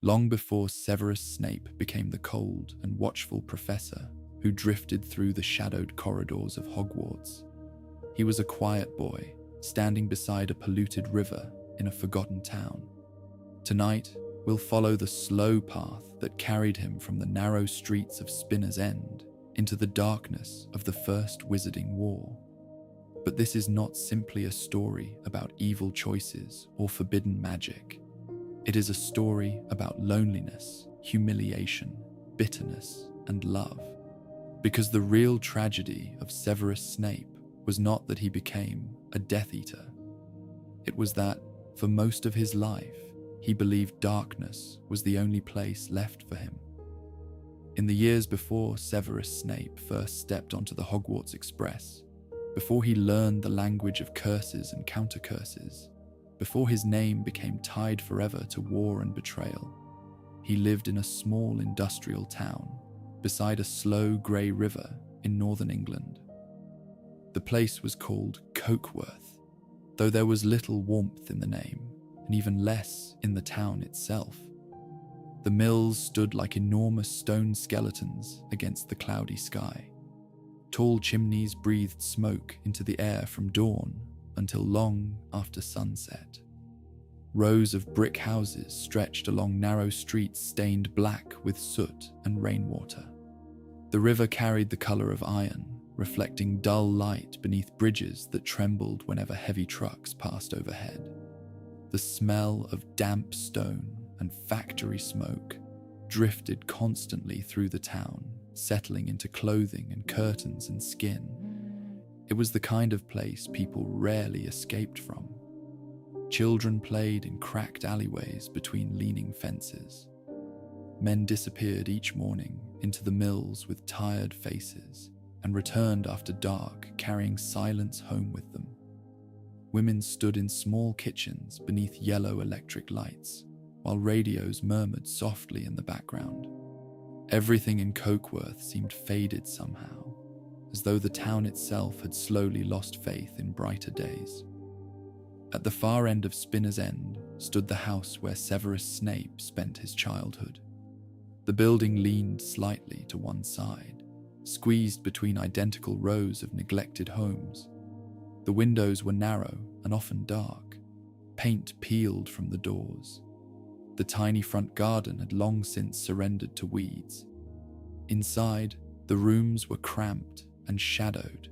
long before Severus Snape became the cold and watchful professor who drifted through the shadowed corridors of Hogwarts. He was a quiet boy, standing beside a polluted river in a forgotten town. Tonight, we'll follow the slow path that carried him from the narrow streets of Spinner's End into the darkness of the First Wizarding War. But this is not simply a story about evil choices or forbidden magic. It is a story about loneliness, humiliation, bitterness, and love. Because the real tragedy of Severus Snape was not that he became a Death Eater. It was that, for most of his life, he believed darkness was the only place left for him. In the years before Severus Snape first stepped onto the Hogwarts Express, before he learned the language of curses and counter-curses, before his name became tied forever to war and betrayal, he lived in a small industrial town beside a slow grey river in northern England. The place was called Cokeworth, though there was little warmth in the name, and even less in the town itself. The mills stood like enormous stone skeletons against the cloudy sky. Tall chimneys breathed smoke into the air from dawn until long after sunset. Rows of brick houses stretched along narrow streets stained black with soot and rainwater. The river carried the color of iron, reflecting dull light beneath bridges that trembled whenever heavy trucks passed overhead. The smell of damp stone and factory smoke drifted constantly through the town, settling into clothing and curtains and skin. It was the kind of place people rarely escaped from. Children played in cracked alleyways between leaning fences. Men disappeared each morning into the mills with tired faces and returned after dark carrying silence home with them. Women stood in small kitchens beneath yellow electric lights, while radios murmured softly in the background. Everything in Cokeworth seemed faded somehow, as though the town itself had slowly lost faith in brighter days. At the far end of Spinner's End stood the house where Severus Snape spent his childhood. The building leaned slightly to one side, squeezed between identical rows of neglected homes. The windows were narrow and often dark, paint peeled from the doors. The tiny front garden had long since surrendered to weeds. Inside, the rooms were cramped and shadowed,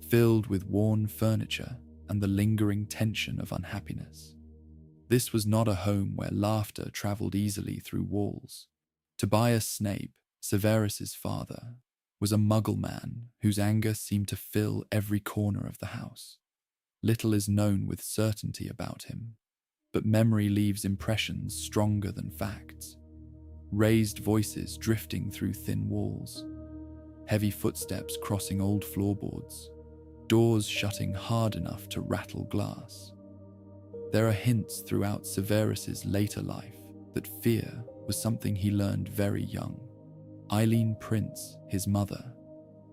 filled with worn furniture and the lingering tension of unhappiness. This was not a home where laughter traveled easily through walls. Tobias Snape, Severus's father, was a muggle man whose anger seemed to fill every corner of the house. Little is known with certainty about him, but memory leaves impressions stronger than facts. Raised voices drifting through thin walls, heavy footsteps crossing old floorboards, doors shutting hard enough to rattle glass. There are hints throughout Severus's later life that fear was something he learned very young. Eileen Prince, his mother,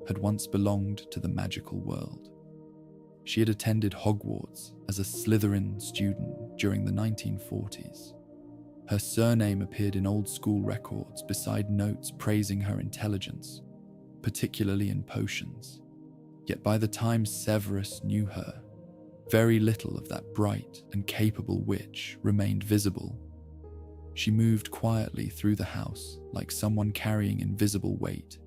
had once belonged to the magical world. She had attended Hogwarts as a Slytherin student during the 1940s. Her surname appeared in old school records beside notes praising her intelligence, particularly in potions. Yet by the time Severus knew her, very little of that bright and capable witch remained visible. She moved quietly through the house like someone carrying invisible weight.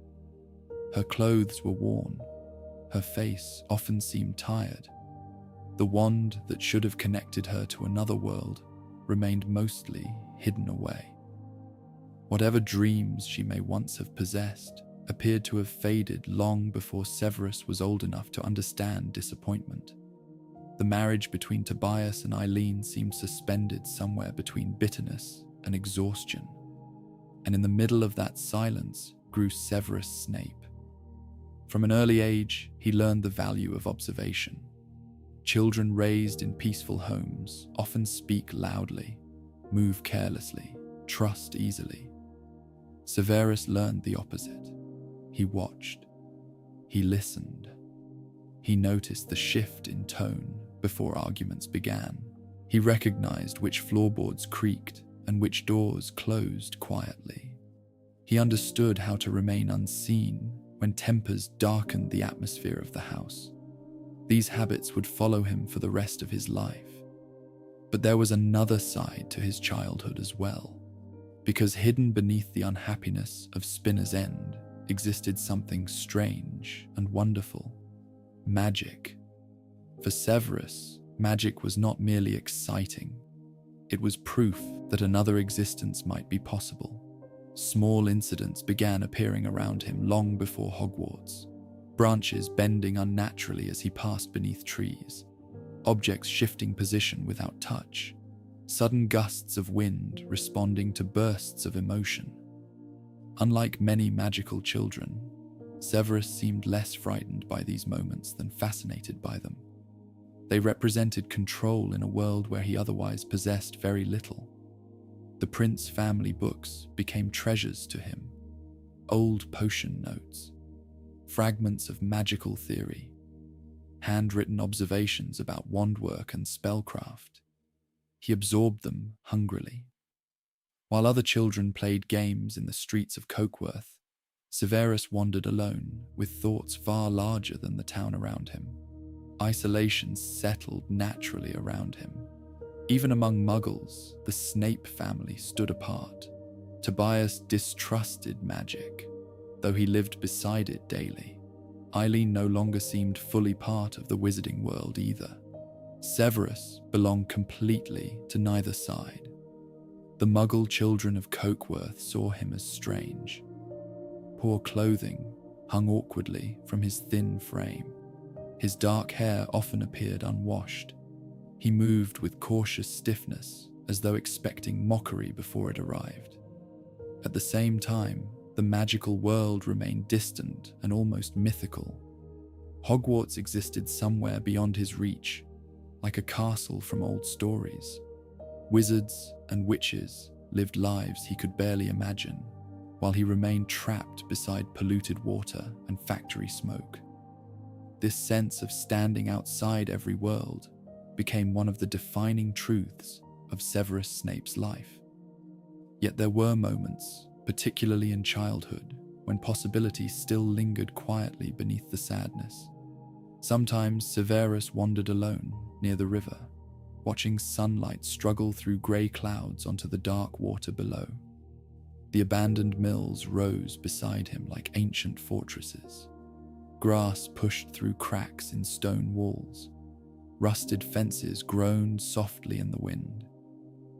Her clothes were worn. Her face often seemed tired. The wand that should have connected her to another world remained mostly hidden away. Whatever dreams she may once have possessed appeared to have faded long before Severus was old enough to understand disappointment. The marriage between Tobias and Eileen seemed suspended somewhere between bitterness and exhaustion. And in the middle of that silence grew Severus Snape. From an early age, he learned the value of observation. Children raised in peaceful homes often speak loudly, move carelessly, trust easily. Severus learned the opposite. He watched. He listened. He noticed the shift in tone before arguments began. He recognized which floorboards creaked and which doors closed quietly. He understood how to remain unseen when tempers darkened the atmosphere of the house. These habits would follow him for the rest of his life. But there was another side to his childhood as well, because hidden beneath the unhappiness of Spinner's End existed something strange and wonderful: magic. For Severus, magic was not merely exciting. It was proof that another existence might be possible. Small incidents began appearing around him long before Hogwarts. Branches bending unnaturally as he passed beneath trees, objects shifting position without touch, sudden gusts of wind responding to bursts of emotion. Unlike many magical children, Severus seemed less frightened by these moments than fascinated by them. They represented control in a world where he otherwise possessed very little. The Prince family books became treasures to him: old potion notes, fragments of magical theory, handwritten observations about wandwork and spellcraft. He absorbed them hungrily. While other children played games in the streets of Cokeworth, Severus wandered alone, with thoughts far larger than the town around him. Isolation settled naturally around him. Even among Muggles, the Snape family stood apart. Tobias distrusted magic, though he lived beside it daily. Eileen no longer seemed fully part of the wizarding world either. Severus belonged completely to neither side. The Muggle children of Cokeworth saw him as strange. Poor clothing hung awkwardly from his thin frame. His dark hair often appeared unwashed. He moved with cautious stiffness, as though expecting mockery before it arrived. At the same time, the magical world remained distant and almost mythical. Hogwarts existed somewhere beyond his reach, like a castle from old stories. Wizards and witches lived lives he could barely imagine, while he remained trapped beside polluted water and factory smoke. This sense of standing outside every world became one of the defining truths of Severus Snape's life. Yet there were moments, particularly in childhood, when possibility still lingered quietly beneath the sadness. Sometimes Severus wandered alone near the river, watching sunlight struggle through grey clouds onto the dark water below. The abandoned mills rose beside him like ancient fortresses. Grass pushed through cracks in stone walls. Rusted fences groaned softly in the wind.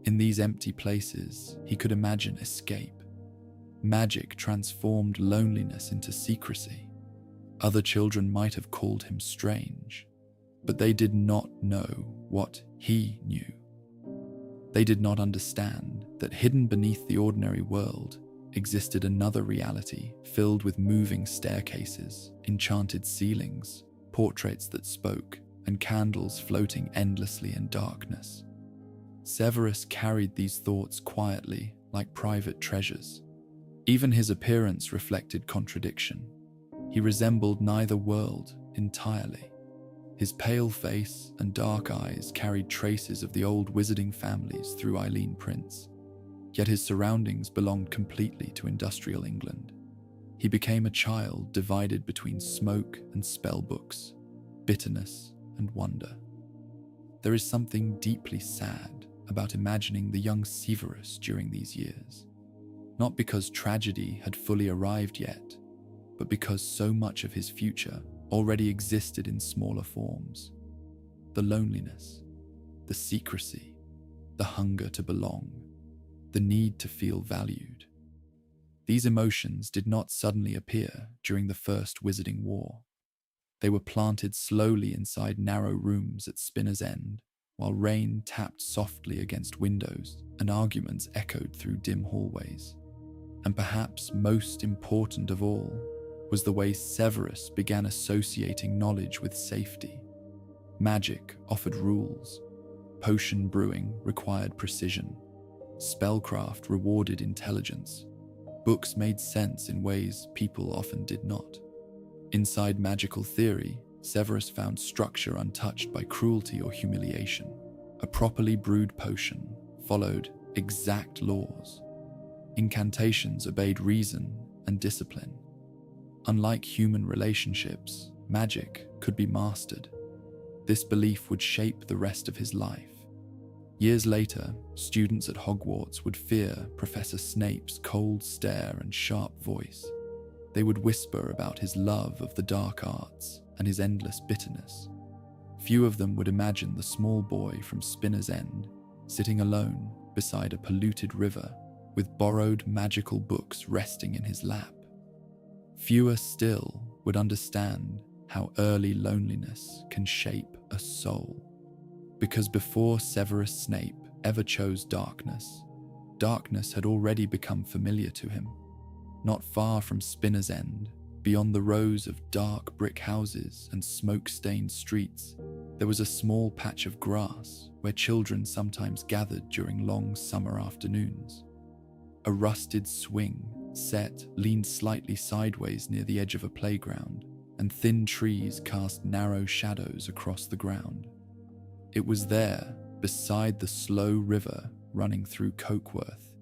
In these empty places, he could imagine escape. Magic transformed loneliness into secrecy. Other children might have called him strange, but they did not know what he knew. They did not understand that hidden beneath the ordinary world existed another reality filled with moving staircases, enchanted ceilings, portraits that spoke, and candles floating endlessly in darkness. Severus carried these thoughts quietly, like private treasures. Even his appearance reflected contradiction. He resembled neither world entirely. His pale face and dark eyes carried traces of the old wizarding families through Eileen Prince, yet his surroundings belonged completely to industrial England. He became a child divided between smoke and spellbooks, bitterness and wonder. There is something deeply sad about imagining the young Severus during these years, not because tragedy had fully arrived yet, but because so much of his future already existed in smaller forms. The loneliness, the secrecy, the hunger to belong, the need to feel valued. These emotions did not suddenly appear during the First Wizarding War. They were planted slowly inside narrow rooms at Spinner's End, while rain tapped softly against windows and arguments echoed through dim hallways. And perhaps most important of all was the way Severus began associating knowledge with safety. Magic offered rules. Potion brewing required precision. Spellcraft rewarded intelligence. Books made sense in ways people often did not. Inside magical theory, Severus found structure untouched by cruelty or humiliation. A properly brewed potion followed exact laws. Incantations obeyed reason and discipline. Unlike human relationships, magic could be mastered. This belief would shape the rest of his life. Years later, students at Hogwarts would fear Professor Snape's cold stare and sharp voice. They would whisper about his love of the dark arts and his endless bitterness. Few of them would imagine the small boy from Spinner's End sitting alone beside a polluted river with borrowed magical books resting in his lap. Fewer still would understand how early loneliness can shape a soul. Because before Severus Snape ever chose darkness, darkness had already become familiar to him. Not far from Spinner's End, beyond the rows of dark brick houses and smoke-stained streets, there was a small patch of grass where children sometimes gathered during long summer afternoons. A rusted swing set leaned slightly sideways near the edge of a playground, and thin trees cast narrow shadows across the ground. It was there, beside the slow river running through Cokeworth,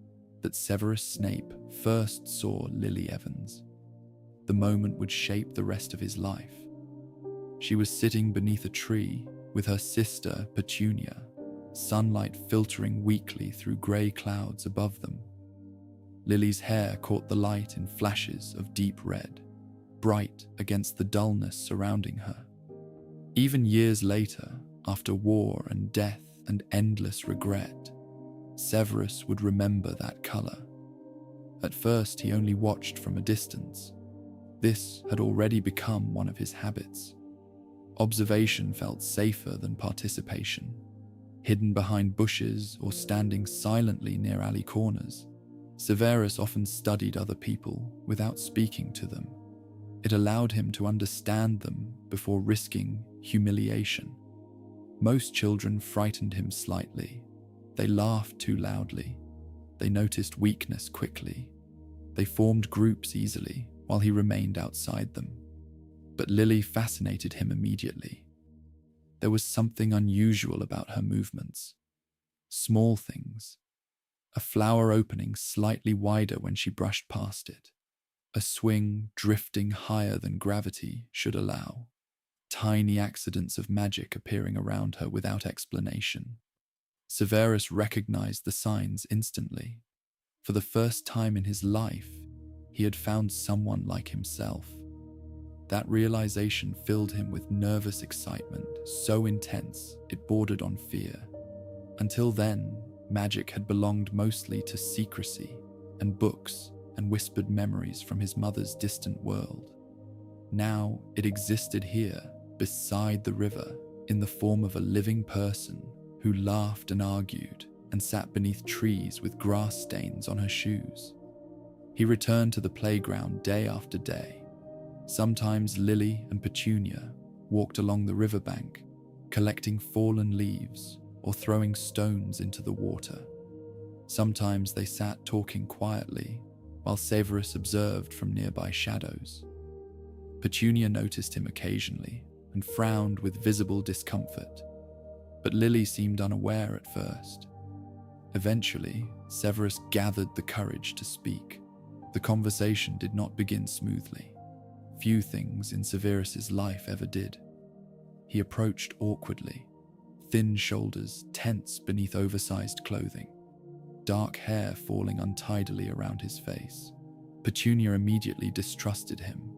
that Severus Snape first saw Lily Evans. The moment would shape the rest of his life. She was sitting beneath a tree with her sister Petunia, sunlight filtering weakly through grey clouds above them. Lily's hair caught the light in flashes of deep red, bright against the dullness surrounding her. Even years later, after war and death and endless regret, Severus would remember that colour. At first, he only watched from a distance. This had already become one of his habits. Observation felt safer than participation. Hidden behind bushes or standing silently near alley corners, Severus often studied other people without speaking to them. It allowed him to understand them before risking humiliation. Most children frightened him slightly. They laughed too loudly. They noticed weakness quickly. They formed groups easily while he remained outside them. But Lily fascinated him immediately. There was something unusual about her movements. Small things. A flower opening slightly wider when she brushed past it. A swing drifting higher than gravity should allow. Tiny accidents of magic appearing around her without explanation. Severus recognized the signs instantly. For the first time in his life, he had found someone like himself. That realization filled him with nervous excitement, so intense it bordered on fear. Until then, magic had belonged mostly to secrecy and books and whispered memories from his mother's distant world. Now it existed here, beside the river, in the form of a living person who laughed and argued and sat beneath trees with grass stains on her shoes. He returned to the playground day after day. Sometimes Lily and Petunia walked along the riverbank, collecting fallen leaves or throwing stones into the water. Sometimes they sat talking quietly, while Severus observed from nearby shadows. Petunia noticed him occasionally and frowned with visible discomfort, but Lily seemed unaware at first. Eventually, Severus gathered the courage to speak. The conversation did not begin smoothly. Few things in Severus's life ever did. He approached awkwardly, thin shoulders tense beneath oversized clothing, dark hair falling untidily around his face. Petunia immediately distrusted him.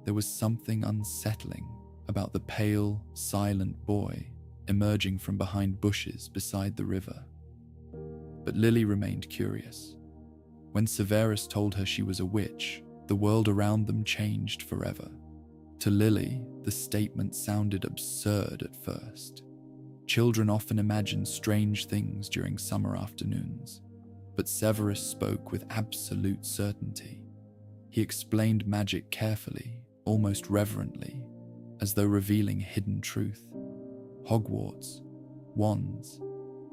There was something unsettling about the pale, silent boy emerging from behind bushes beside the river. But Lily remained curious. When Severus told her she was a witch, the world around them changed forever. To Lily, the statement sounded absurd at first. Children often imagine strange things during summer afternoons, but Severus spoke with absolute certainty. He explained magic carefully, almost reverently, as though revealing hidden truth. Hogwarts, wands,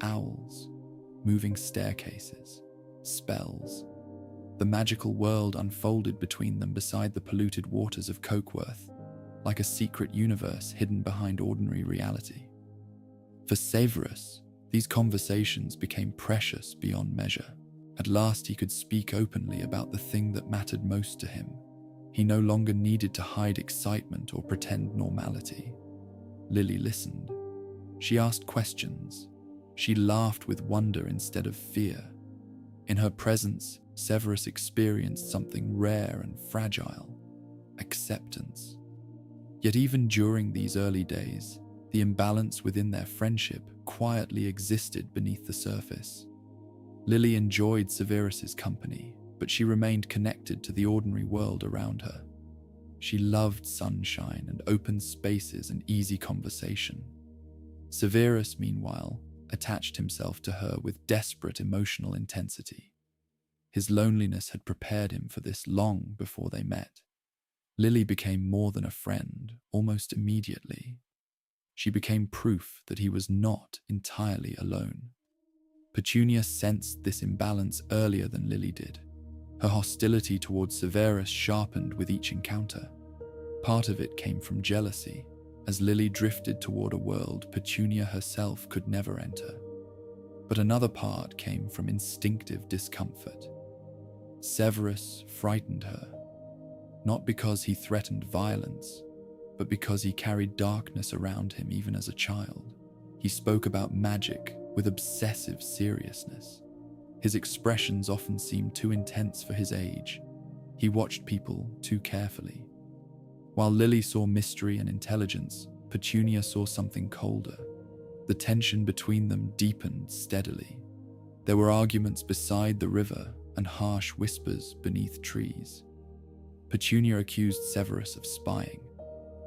owls, moving staircases, spells. The magical world unfolded between them beside the polluted waters of Cokeworth, like a secret universe hidden behind ordinary reality. For Severus, These conversations became precious beyond measure. At last he could speak openly about the thing that mattered most to him. He no longer needed to hide excitement or pretend normality. Lily listened. She asked questions. She laughed with wonder instead of fear. In her presence, Severus experienced something rare and fragile: acceptance. Yet even during these early days, the imbalance within their friendship quietly existed beneath the surface. Lily enjoyed Severus's company, but she remained connected to the ordinary world around her. She loved sunshine and open spaces and easy conversation. Severus, meanwhile, attached himself to her with desperate emotional intensity. His loneliness had prepared him for this long before they met. Lily became more than a friend, almost immediately. She became proof that he was not entirely alone. Petunia sensed this imbalance earlier than Lily did. Her hostility towards Severus sharpened with each encounter. Part of it came from jealousy, as Lily drifted toward a world Petunia herself could never enter. But another part came from instinctive discomfort. Severus frightened her, not because he threatened violence, but because he carried darkness around him even as a child. He spoke about magic with obsessive seriousness. His expressions often seemed too intense for his age. He watched people too carefully. While Lily saw mystery and intelligence, Petunia saw something colder. The tension between them deepened steadily. There were arguments beside the river and harsh whispers beneath trees. Petunia accused Severus of spying.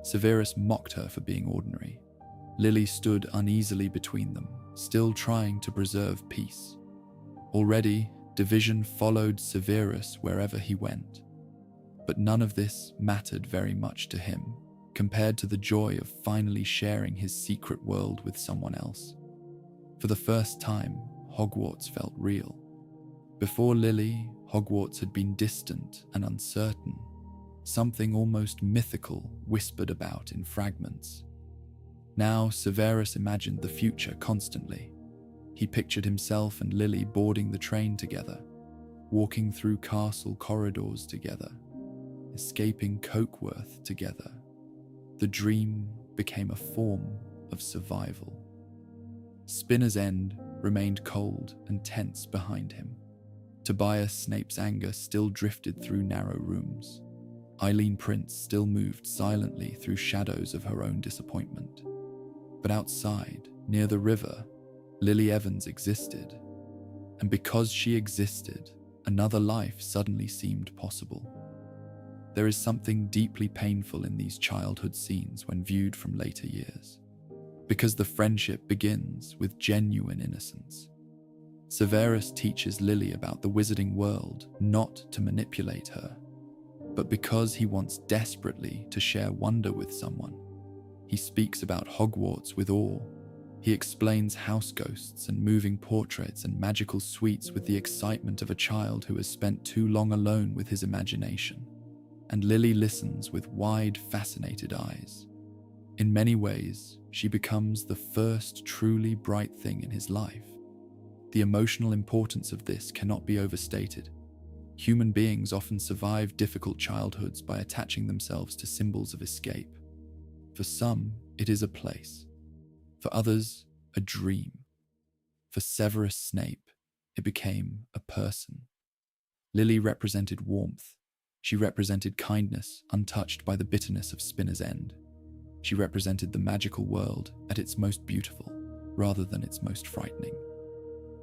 Severus mocked her for being ordinary. Lily stood uneasily between them, still trying to preserve peace. Already, division followed Severus wherever he went. But none of this mattered very much to him, compared to the joy of finally sharing his secret world with someone else. For the first time, Hogwarts felt real. Before Lily, Hogwarts had been distant and uncertain. Something almost mythical whispered about in fragments. Now Severus imagined the future constantly. He pictured himself and Lily boarding the train together, walking through castle corridors together, escaping Cokeworth together. The dream became a form of survival. Spinner's End remained cold and tense behind him. Tobias Snape's anger still drifted through narrow rooms. Eileen Prince still moved silently through shadows of her own disappointment. But outside, near the river, Lily Evans existed. And because she existed, another life suddenly seemed possible. There is something deeply painful in these childhood scenes when viewed from later years, because the friendship begins with genuine innocence. Severus teaches Lily about the wizarding world not to manipulate her, but because he wants desperately to share wonder with someone. He speaks about Hogwarts with awe. He explains house ghosts and moving portraits and magical suites with the excitement of a child who has spent too long alone with his imagination. And Lily listens with wide, fascinated eyes. In many ways, she becomes the first truly bright thing in his life. The emotional importance of this cannot be overstated. Human beings often survive difficult childhoods by attaching themselves to symbols of escape. For some, it is a place. For others, a dream. For Severus Snape, it became a person. Lily represented warmth. She represented kindness untouched by the bitterness of Spinner's End. She represented the magical world at its most beautiful, rather than its most frightening.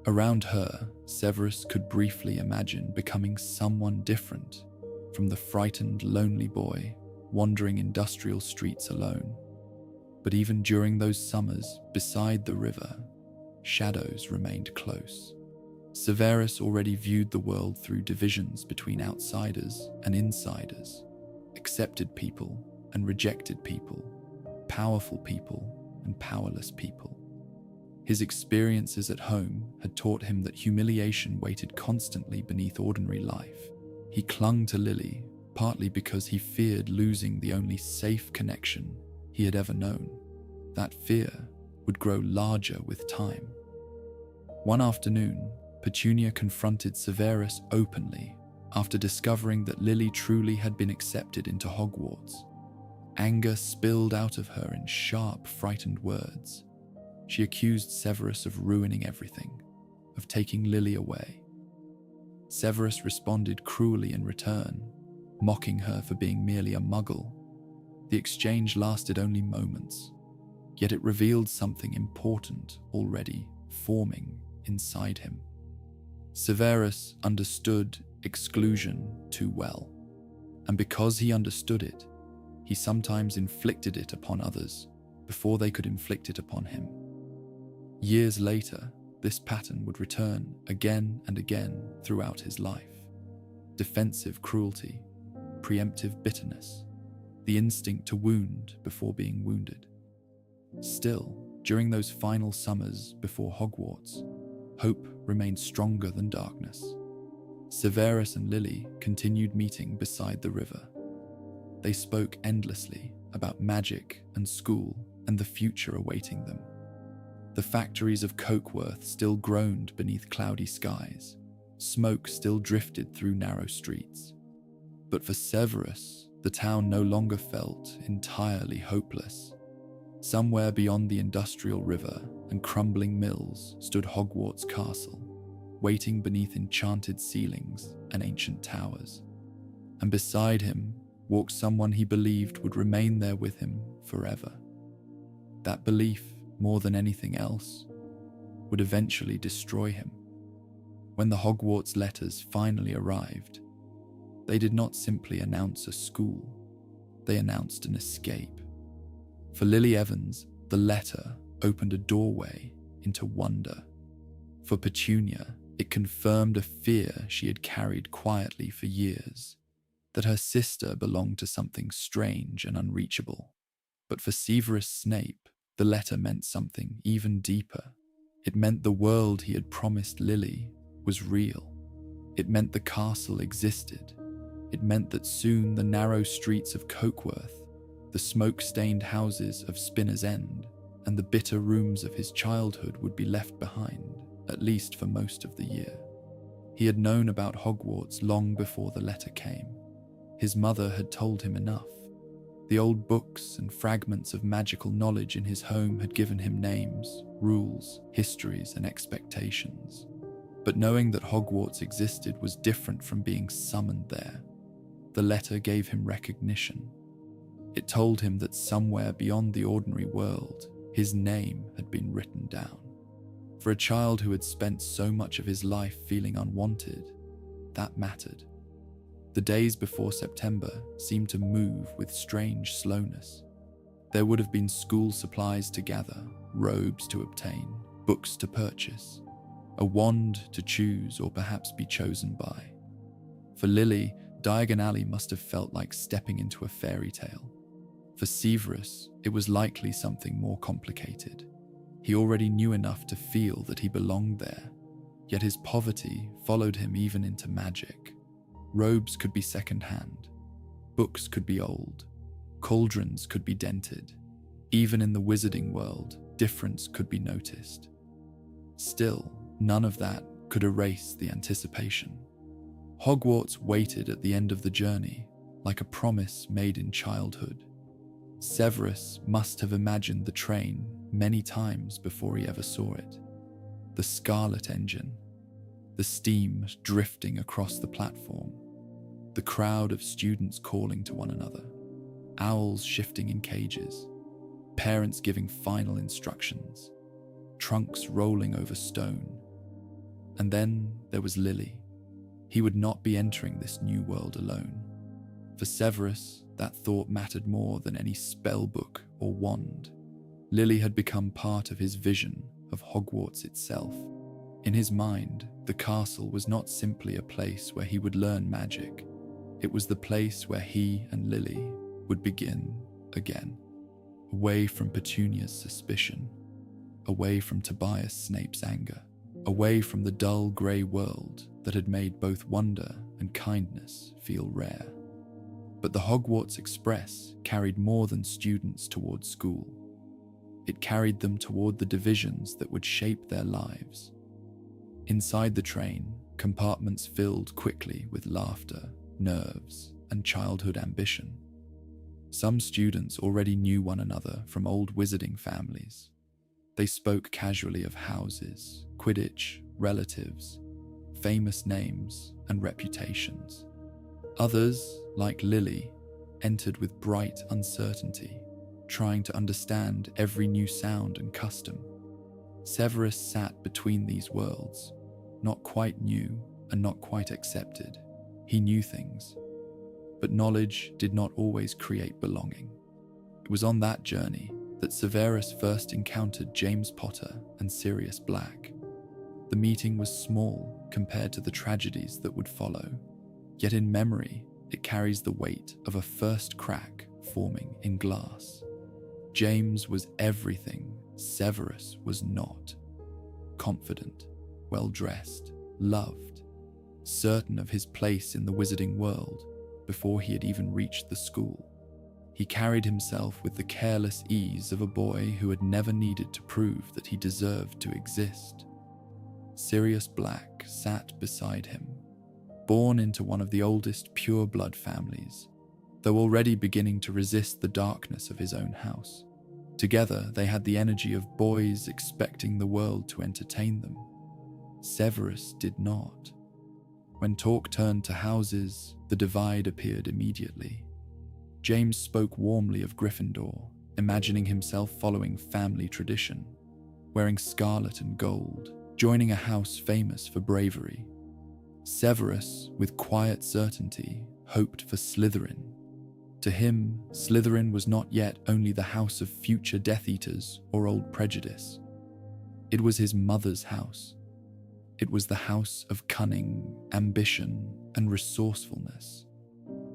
Around her, Severus could briefly imagine becoming someone different, from the frightened, lonely boy wandering industrial streets alone. But even during those summers beside the river, shadows remained close. Severus already viewed the world through divisions between outsiders and insiders, accepted people and rejected people, powerful people and powerless people. His experiences at home had taught him that humiliation waited constantly beneath ordinary life. He clung to Lily, partly because he feared losing the only safe connection he had ever known. That fear would grow larger with time. One afternoon, Petunia confronted Severus openly after discovering that Lily truly had been accepted into Hogwarts. Anger spilled out of her in sharp, frightened words. She accused Severus of ruining everything, of taking Lily away. Severus responded cruelly in return, mocking her for being merely a muggle. The exchange lasted only moments, yet it revealed something important already forming inside him. Severus understood exclusion too well, and because he understood it, he sometimes inflicted it upon others before they could inflict it upon him. Years later, this pattern would return again and again throughout his life. Defensive cruelty, preemptive bitterness, the instinct to wound before being wounded. Still, during those final summers before Hogwarts, hope remained stronger than darkness. Severus and Lily continued meeting beside the river. They spoke endlessly about magic and school and the future awaiting them. The factories of Cokeworth still groaned beneath cloudy skies. Smoke still drifted through narrow streets. But for Severus, the town no longer felt entirely hopeless. Somewhere beyond the industrial river and crumbling mills stood Hogwarts Castle, waiting beneath enchanted ceilings and ancient towers. And beside him walked someone he believed would remain there with him forever. That belief, more than anything else, would eventually destroy him. When the Hogwarts letters finally arrived, they did not simply announce a school, they announced an escape. For Lily Evans, the letter opened a doorway into wonder. For Petunia, it confirmed a fear she had carried quietly for years, that her sister belonged to something strange and unreachable. But for Severus Snape, the letter meant something even deeper. It meant the world he had promised Lily was real. It meant the castle existed. It meant that soon the narrow streets of Cokeworth, the smoke-stained houses of Spinner's End, and the bitter rooms of his childhood would be left behind, at least for most of the year. He had known about Hogwarts long before the letter came. His mother had told him enough. The old books and fragments of magical knowledge in his home had given him names, rules, histories, and expectations. But knowing that Hogwarts existed was different from being summoned there. The letter gave him recognition. It told him that somewhere beyond the ordinary world, his name had been written down. For a child who had spent so much of his life feeling unwanted, that mattered. The days before September seemed to move with strange slowness. There would have been school supplies to gather, robes to obtain, books to purchase, a wand to choose or perhaps be chosen by. For Lily, Diagon Alley must have felt like stepping into a fairy tale. For Severus, it was likely something more complicated. He already knew enough to feel that he belonged there, yet his poverty followed him even into magic. Robes could be second-hand, books could be old, cauldrons could be dented. Even in the wizarding world, difference could be noticed. Still, none of that could erase the anticipation. Hogwarts waited at the end of the journey, like a promise made in childhood. Severus must have imagined the train many times before he ever saw it. The scarlet engine, the steam drifting across the platform, the crowd of students calling to one another, owls shifting in cages, parents giving final instructions, trunks rolling over stone. And then there was Lily. He would not be entering this new world alone. For Severus, that thought mattered more than any spell book or wand. Lily had become part of his vision of Hogwarts itself. In his mind, the castle was not simply a place where he would learn magic. It was the place where he and Lily would begin again, away from Petunia's suspicion, away from Tobias Snape's anger, away from the dull grey world that had made both wonder and kindness feel rare. But the Hogwarts Express carried more than students toward school. It carried them toward the divisions that would shape their lives. Inside the train, compartments filled quickly with laughter, nerves, and childhood ambition. Some students already knew one another from old wizarding families. They spoke casually of houses, Quidditch, relatives, famous names, and reputations. Others, like Lily, entered with bright uncertainty, trying to understand every new sound and custom. Severus sat between these worlds, not quite new and not quite accepted. He knew things, but knowledge did not always create belonging. It was on that journey that Severus first encountered James Potter and Sirius Black. The meeting was small compared to the tragedies that would follow, yet in memory it carries the weight of a first crack forming in glass. James was everything Severus was not. Confident, well-dressed, loved, certain of his place in the wizarding world before he had even reached the school. He carried himself with the careless ease of a boy who had never needed to prove that he deserved to exist. Sirius Black sat beside him, born into one of the oldest pure-blood families, though already beginning to resist the darkness of his own house. Together, they had the energy of boys expecting the world to entertain them. Severus did not. When talk turned to houses, the divide appeared immediately. James spoke warmly of Gryffindor, imagining himself following family tradition, wearing scarlet and gold, joining a house famous for bravery. Severus, with quiet certainty, hoped for Slytherin. To him, Slytherin was not yet only the house of future Death Eaters or old prejudice. It was his mother's house. It was the house of cunning, ambition, and resourcefulness.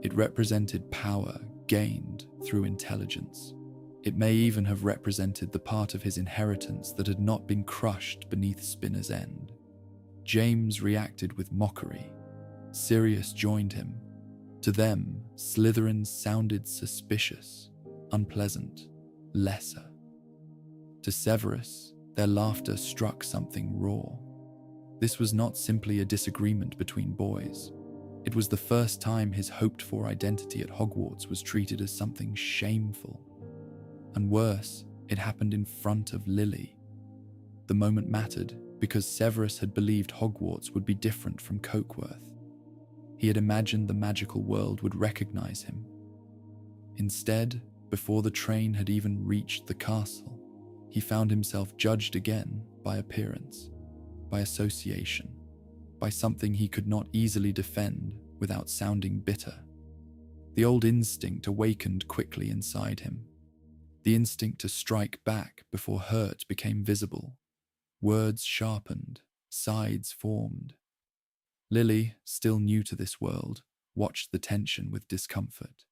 It represented power gained through intelligence. It may even have represented the part of his inheritance that had not been crushed beneath Spinner's End. James reacted with mockery. Sirius joined him. To them, Slytherin sounded suspicious, unpleasant, lesser. To Severus, their laughter struck something raw. This was not simply a disagreement between boys. It was the first time his hoped-for identity at Hogwarts was treated as something shameful. And worse, it happened in front of Lily. The moment mattered because Severus had believed Hogwarts would be different from Cokeworth. He had imagined the magical world would recognize him. Instead, before the train had even reached the castle, he found himself judged again by appearance, by association, by something he could not easily defend without sounding bitter. The old instinct awakened quickly inside him. The instinct to strike back before hurt became visible. Words sharpened, sides formed. Lily, still new to this world, watched the tension with discomfort.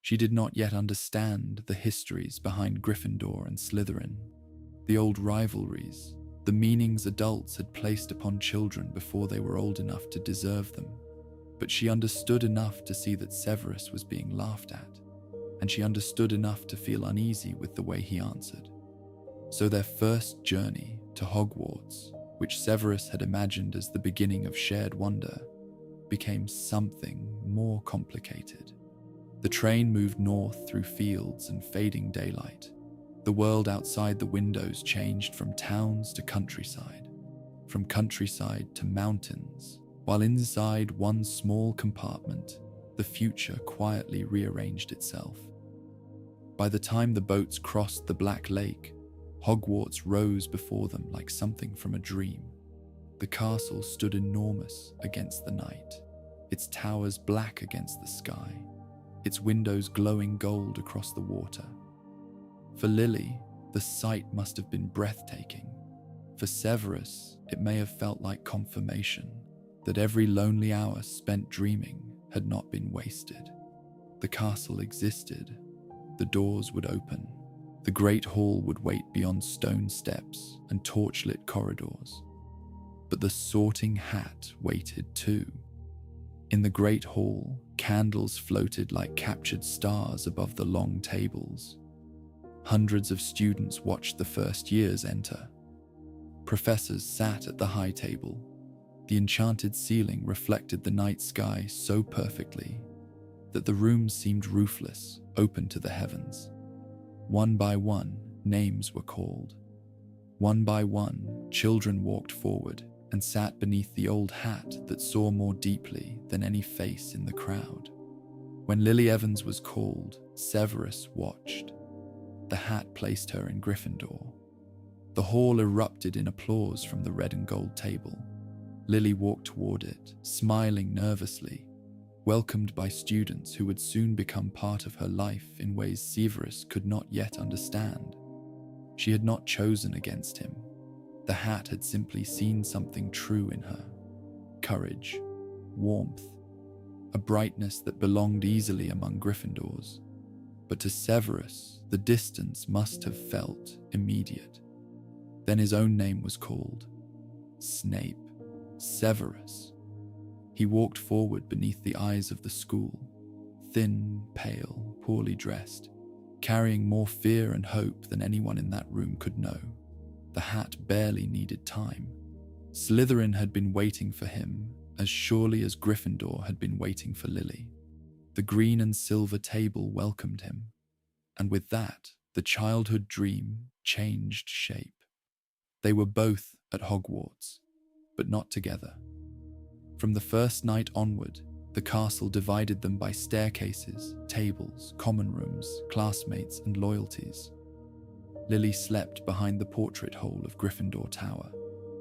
She did not yet understand the histories behind Gryffindor and Slytherin, the old rivalries, the meanings adults had placed upon children before they were old enough to deserve them. But she understood enough to see that Severus was being laughed at, and she understood enough to feel uneasy with the way he answered. So their first journey to Hogwarts, which Severus had imagined as the beginning of shared wonder, became something more complicated. The train moved north through fields and fading daylight. The world outside the windows changed from towns to countryside, from countryside to mountains, while inside one small compartment, the future quietly rearranged itself. By the time the boats crossed the Black Lake, Hogwarts rose before them like something from a dream. The castle stood enormous against the night, its towers black against the sky, its windows glowing gold across the water. For Lily, the sight must have been breathtaking. For Severus, it may have felt like confirmation that every lonely hour spent dreaming had not been wasted. The castle existed. The doors would open. The great hall would wait beyond stone steps and torchlit corridors. But the sorting hat waited too. In the great hall, candles floated like captured stars above the long tables. Hundreds of students watched the first years enter. Professors sat at the high table. The enchanted ceiling reflected the night sky so perfectly that the room seemed roofless, open to the heavens. One by one, names were called. One by one, children walked forward and sat beneath the old hat that saw more deeply than any face in the crowd. When Lily Evans was called, Severus watched. The hat placed her in Gryffindor. The hall erupted in applause from the red and gold table. Lily walked toward it, smiling nervously, welcomed by students who would soon become part of her life in ways Severus could not yet understand. She had not chosen against him. The hat had simply seen something true in her. Courage, warmth, a brightness that belonged easily among Gryffindors. But to Severus, the distance must have felt immediate. Then his own name was called. Snape. Severus. He walked forward beneath the eyes of the school, thin, pale, poorly dressed, carrying more fear and hope than anyone in that room could know. The hat barely needed time. Slytherin had been waiting for him as surely as Gryffindor had been waiting for Lily. The green and silver table welcomed him, and with that, the childhood dream changed shape. They were both at Hogwarts, but not together. From the first night onward, the castle divided them by staircases, tables, common rooms, classmates, and loyalties. Lily slept behind the portrait hole of Gryffindor Tower,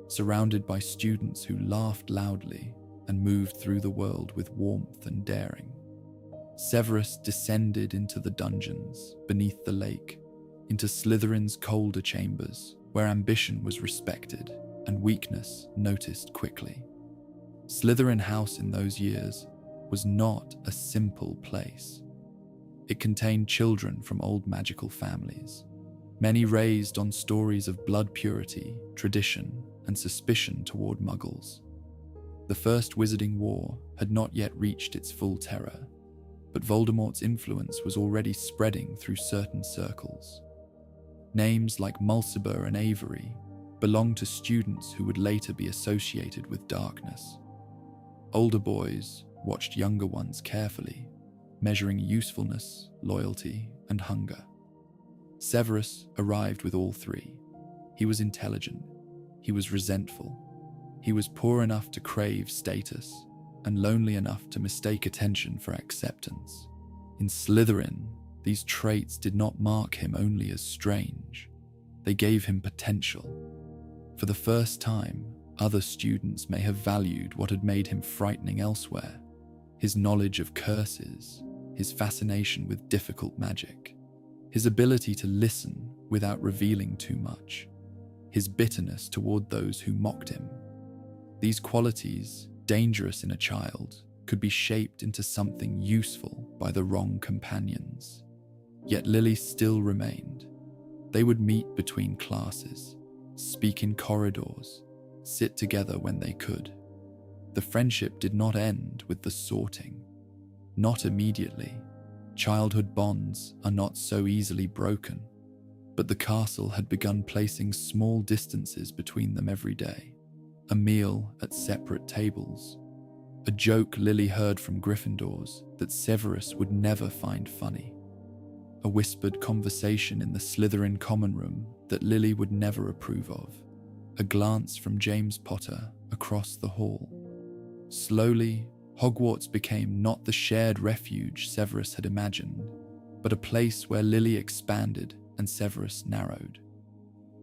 surrounded by students who laughed loudly and moved through the world with warmth and daring. Severus descended into the dungeons beneath the lake, into Slytherin's colder chambers, where ambition was respected and weakness noticed quickly. Slytherin House in those years was not a simple place. It contained children from old magical families, many raised on stories of blood purity, tradition, and suspicion toward muggles. The First Wizarding War had not yet reached its full terror, but Voldemort's influence was already spreading through certain circles. Names like Mulciber and Avery belonged to students who would later be associated with darkness. Older boys watched younger ones carefully, measuring usefulness, loyalty, and hunger. Severus arrived with all three. He was intelligent, he was resentful, he was poor enough to crave status, and lonely enough to mistake attention for acceptance. In Slytherin, these traits did not mark him only as strange. They gave him potential. For the first time, other students may have valued what had made him frightening elsewhere: his knowledge of curses, his fascination with difficult magic, his ability to listen without revealing too much, his bitterness toward those who mocked him. These qualities, dangerous in a child, could be shaped into something useful by the wrong companions. Yet Lily still remained. They would meet between classes, speak in corridors, sit together when they could. The friendship did not end with the sorting. Not immediately. Childhood bonds are not so easily broken. But the castle had begun placing small distances between them every day. A meal at separate tables. A joke Lily heard from Gryffindors that Severus would never find funny. A whispered conversation in the Slytherin common room that Lily would never approve of. A glance from James Potter across the hall. Slowly, Hogwarts became not the shared refuge Severus had imagined, but a place where Lily expanded and Severus narrowed.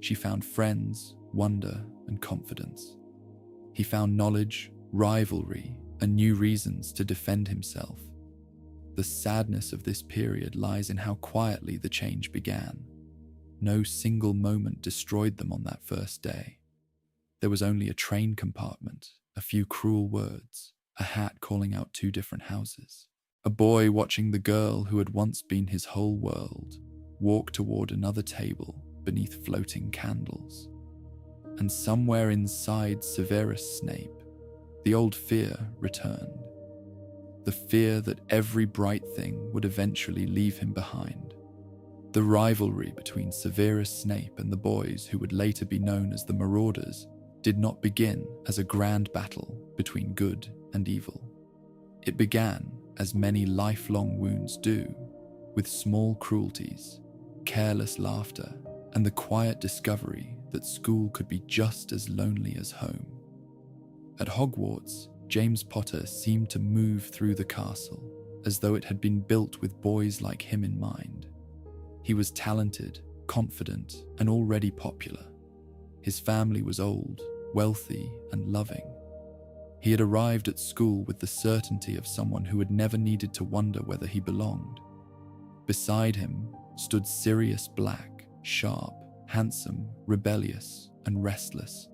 She found friends, wonder, and confidence. He found knowledge, rivalry, and new reasons to defend himself. The sadness of this period lies in how quietly the change began. No single moment destroyed them on that first day. There was only a train compartment, a few cruel words, a hat calling out two different houses. A boy watching the girl who had once been his whole world walk toward another table beneath floating candles. And somewhere inside Severus Snape, the old fear returned. The fear that every bright thing would eventually leave him behind. The rivalry between Severus Snape and the boys who would later be known as the Marauders did not begin as a grand battle between good and evil. It began, as many lifelong wounds do, with small cruelties, careless laughter, and the quiet discovery that school could be just as lonely as home. At Hogwarts, James Potter seemed to move through the castle as though it had been built with boys like him in mind. He was talented, confident, and already popular. His family was old, wealthy, and loving. He had arrived at school with the certainty of someone who had never needed to wonder whether he belonged. Beside him stood Sirius Black, sharp, handsome, rebellious, and restless,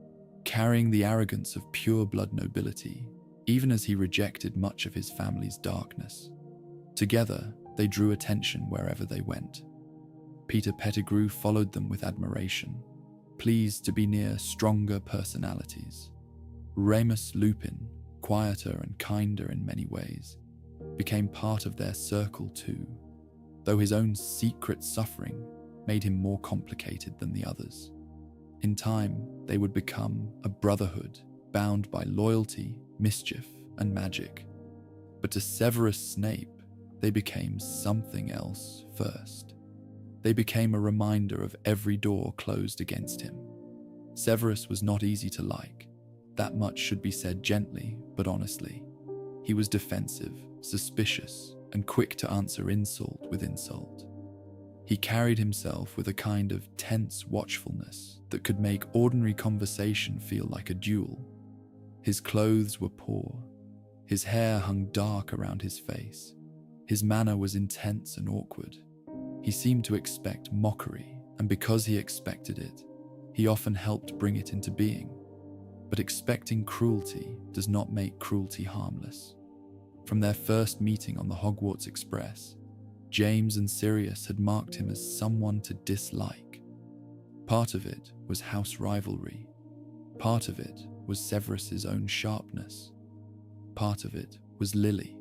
carrying the arrogance of pure-blood nobility, even as he rejected much of his family's darkness. Together, they drew attention wherever they went. Peter Pettigrew followed them with admiration, pleased to be near stronger personalities. Remus Lupin, quieter and kinder in many ways, became part of their circle too, though his own secret suffering made him more complicated than the others. In time, they would become a brotherhood bound by loyalty, mischief, and magic. But to Severus Snape, they became something else first. They became a reminder of every door closed against him. Severus was not easy to like. That much should be said gently, but honestly. He was defensive, suspicious, and quick to answer insult with insult. He carried himself with a kind of tense watchfulness that could make ordinary conversation feel like a duel. His clothes were poor. His hair hung dark around his face. His manner was intense and awkward. He seemed to expect mockery, and because he expected it, he often helped bring it into being. But expecting cruelty does not make cruelty harmless. From their first meeting on the Hogwarts Express, James and Sirius had marked him as someone to dislike. Part of it was house rivalry. Part of it was Severus's own sharpness. Part of it was Lily.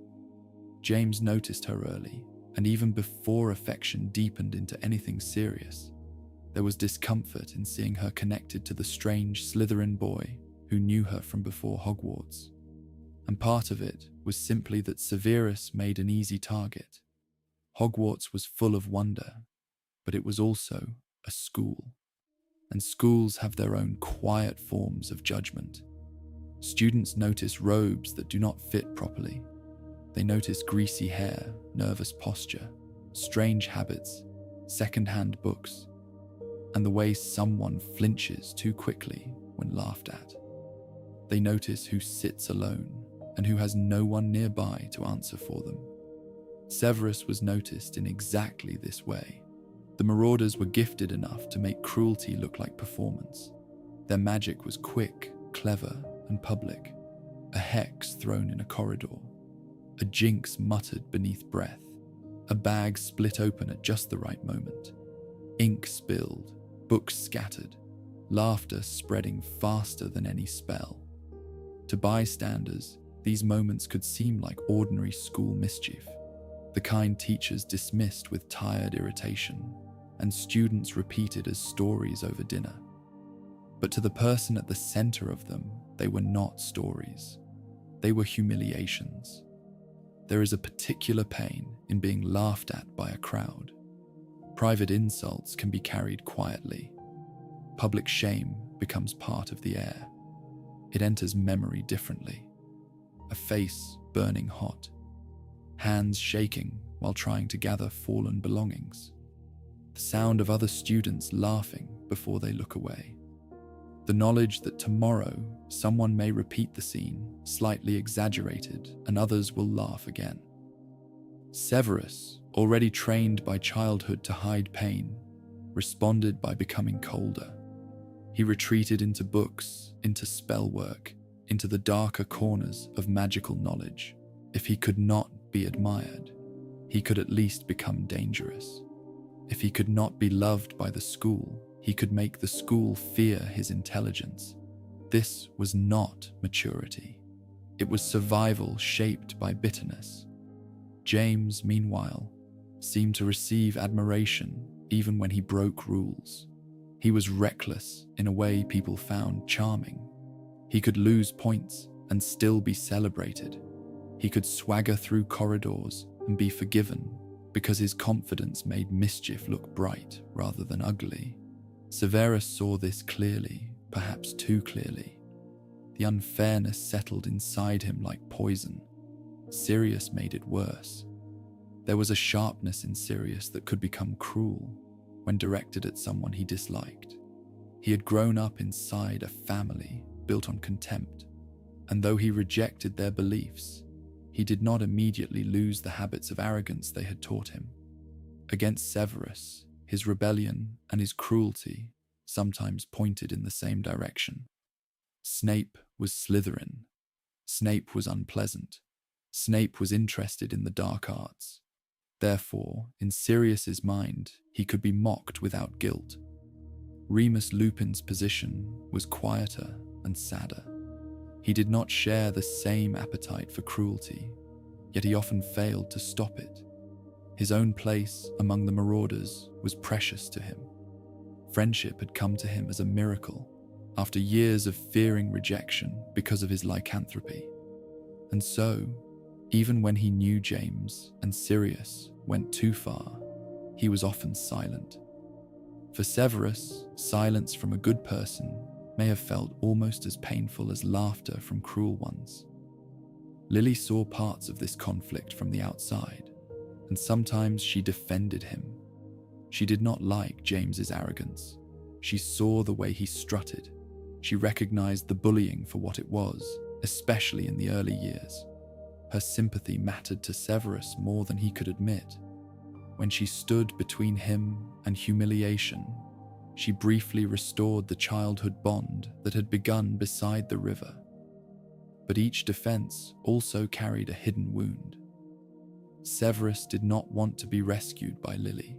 James noticed her early, and even before affection deepened into anything serious, there was discomfort in seeing her connected to the strange Slytherin boy who knew her from before Hogwarts. And part of it was simply that Severus made an easy target. Hogwarts was full of wonder, but it was also a school. And schools have their own quiet forms of judgment. Students notice robes that do not fit properly. They notice greasy hair, nervous posture, strange habits, second-hand books, and the way someone flinches too quickly when laughed at. They notice who sits alone and who has no one nearby to answer for them. Severus was noticed in exactly this way. The Marauders were gifted enough to make cruelty look like performance. Their magic was quick, clever, and public. A hex thrown in a corridor. A jinx muttered beneath breath. A bag split open at just the right moment. Ink spilled, books scattered, laughter spreading faster than any spell. To bystanders, these moments could seem like ordinary school mischief, the kind teachers dismissed with tired irritation, and students repeated as stories over dinner. But to the person at the center of them, they were not stories. They were humiliations. There is a particular pain in being laughed at by a crowd. Private insults can be carried quietly. Public shame becomes part of the air. It enters memory differently. A face burning hot. Hands shaking while trying to gather fallen belongings. The sound of other students laughing before they look away. The knowledge that tomorrow someone may repeat the scene, slightly exaggerated, and others will laugh again. Severus, already trained by childhood to hide pain, responded by becoming colder. He retreated into books, into spell work, into the darker corners of magical knowledge. If he could not be admired, he could at least become dangerous. If he could not be loved by the school, he could make the school fear his intelligence. This was not maturity. It was survival shaped by bitterness. James, meanwhile, seemed to receive admiration even when he broke rules. He was reckless in a way people found charming. He could lose points and still be celebrated. He could swagger through corridors and be forgiven because his confidence made mischief look bright rather than ugly. Severus saw this clearly, perhaps too clearly. The unfairness settled inside him like poison. Sirius made it worse. There was a sharpness in Sirius that could become cruel when directed at someone he disliked. He had grown up inside a family built on contempt, and though he rejected their beliefs, he did not immediately lose the habits of arrogance they had taught him. Against Severus, his rebellion and his cruelty sometimes pointed in the same direction. Snape was Slytherin. Snape was unpleasant. Snape was interested in the dark arts. Therefore, in Sirius's mind, he could be mocked without guilt. Remus Lupin's position was quieter and sadder. He did not share the same appetite for cruelty, yet he often failed to stop it. His own place among the marauders was precious to him. Friendship had come to him as a miracle after years of fearing rejection because of his lycanthropy. And so, even when he knew James and Sirius went too far, he was often silent. For Severus, silence from a good person may have felt almost as painful as laughter from cruel ones. Lily saw parts of this conflict from the outside, and sometimes she defended him. She did not like James's arrogance. She saw the way he strutted. She recognized the bullying for what it was, especially in the early years. Her sympathy mattered to Severus more than he could admit. When she stood between him and humiliation, she briefly restored the childhood bond that had begun beside the river. But each defense also carried a hidden wound. Severus did not want to be rescued by Lily.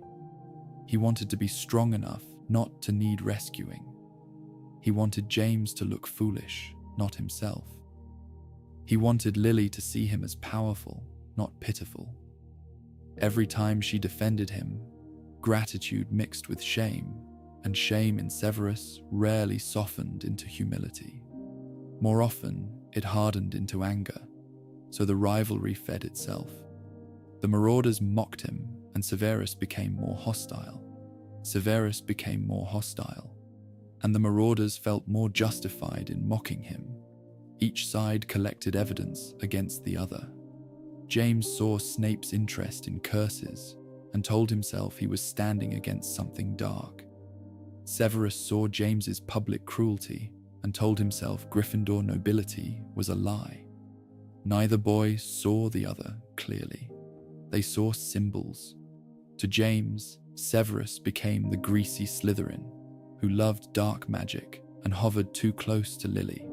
He wanted to be strong enough not to need rescuing. He wanted James to look foolish, not himself. He wanted Lily to see him as powerful, not pitiful. Every time she defended him, gratitude mixed with shame, and shame in Severus rarely softened into humility. More often, it hardened into anger, so the rivalry fed itself. The marauders mocked him, and Severus became more hostile. Severus became more hostile, and the marauders felt more justified in mocking him. Each side collected evidence against the other. James saw Snape's interest in curses and told himself he was standing against something dark. Severus saw James's public cruelty and told himself Gryffindor nobility was a lie. Neither boy saw the other clearly. They saw symbols. To James, Severus became the greasy Slytherin, who loved dark magic and hovered too close to Lily.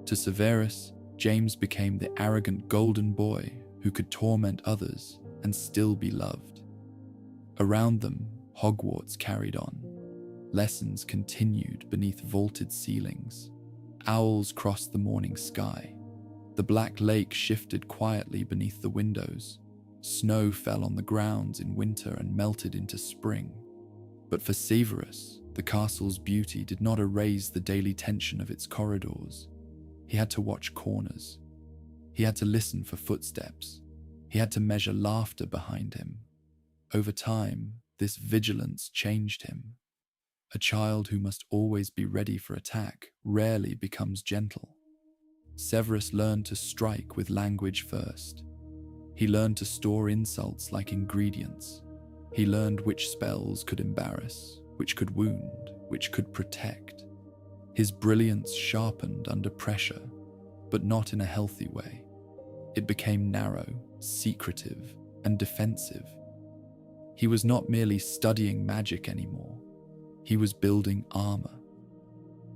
To Severus, James became the arrogant golden boy who could torment others and still be loved. Around them, Hogwarts carried on. Lessons continued beneath vaulted ceilings. Owls crossed the morning sky. The black lake shifted quietly beneath the windows. Snow fell on the grounds in winter and melted into spring. But for Severus, the castle's beauty did not erase the daily tension of its corridors. He had to watch corners. He had to listen for footsteps. He had to measure laughter behind him. Over time, this vigilance changed him. A child who must always be ready for attack rarely becomes gentle. Severus learned to strike with language first. He learned to store insults like ingredients. He learned which spells could embarrass, which could wound, which could protect. His brilliance sharpened under pressure, but not in a healthy way. It became narrow, secretive, and defensive. He was not merely studying magic anymore. He was building armor.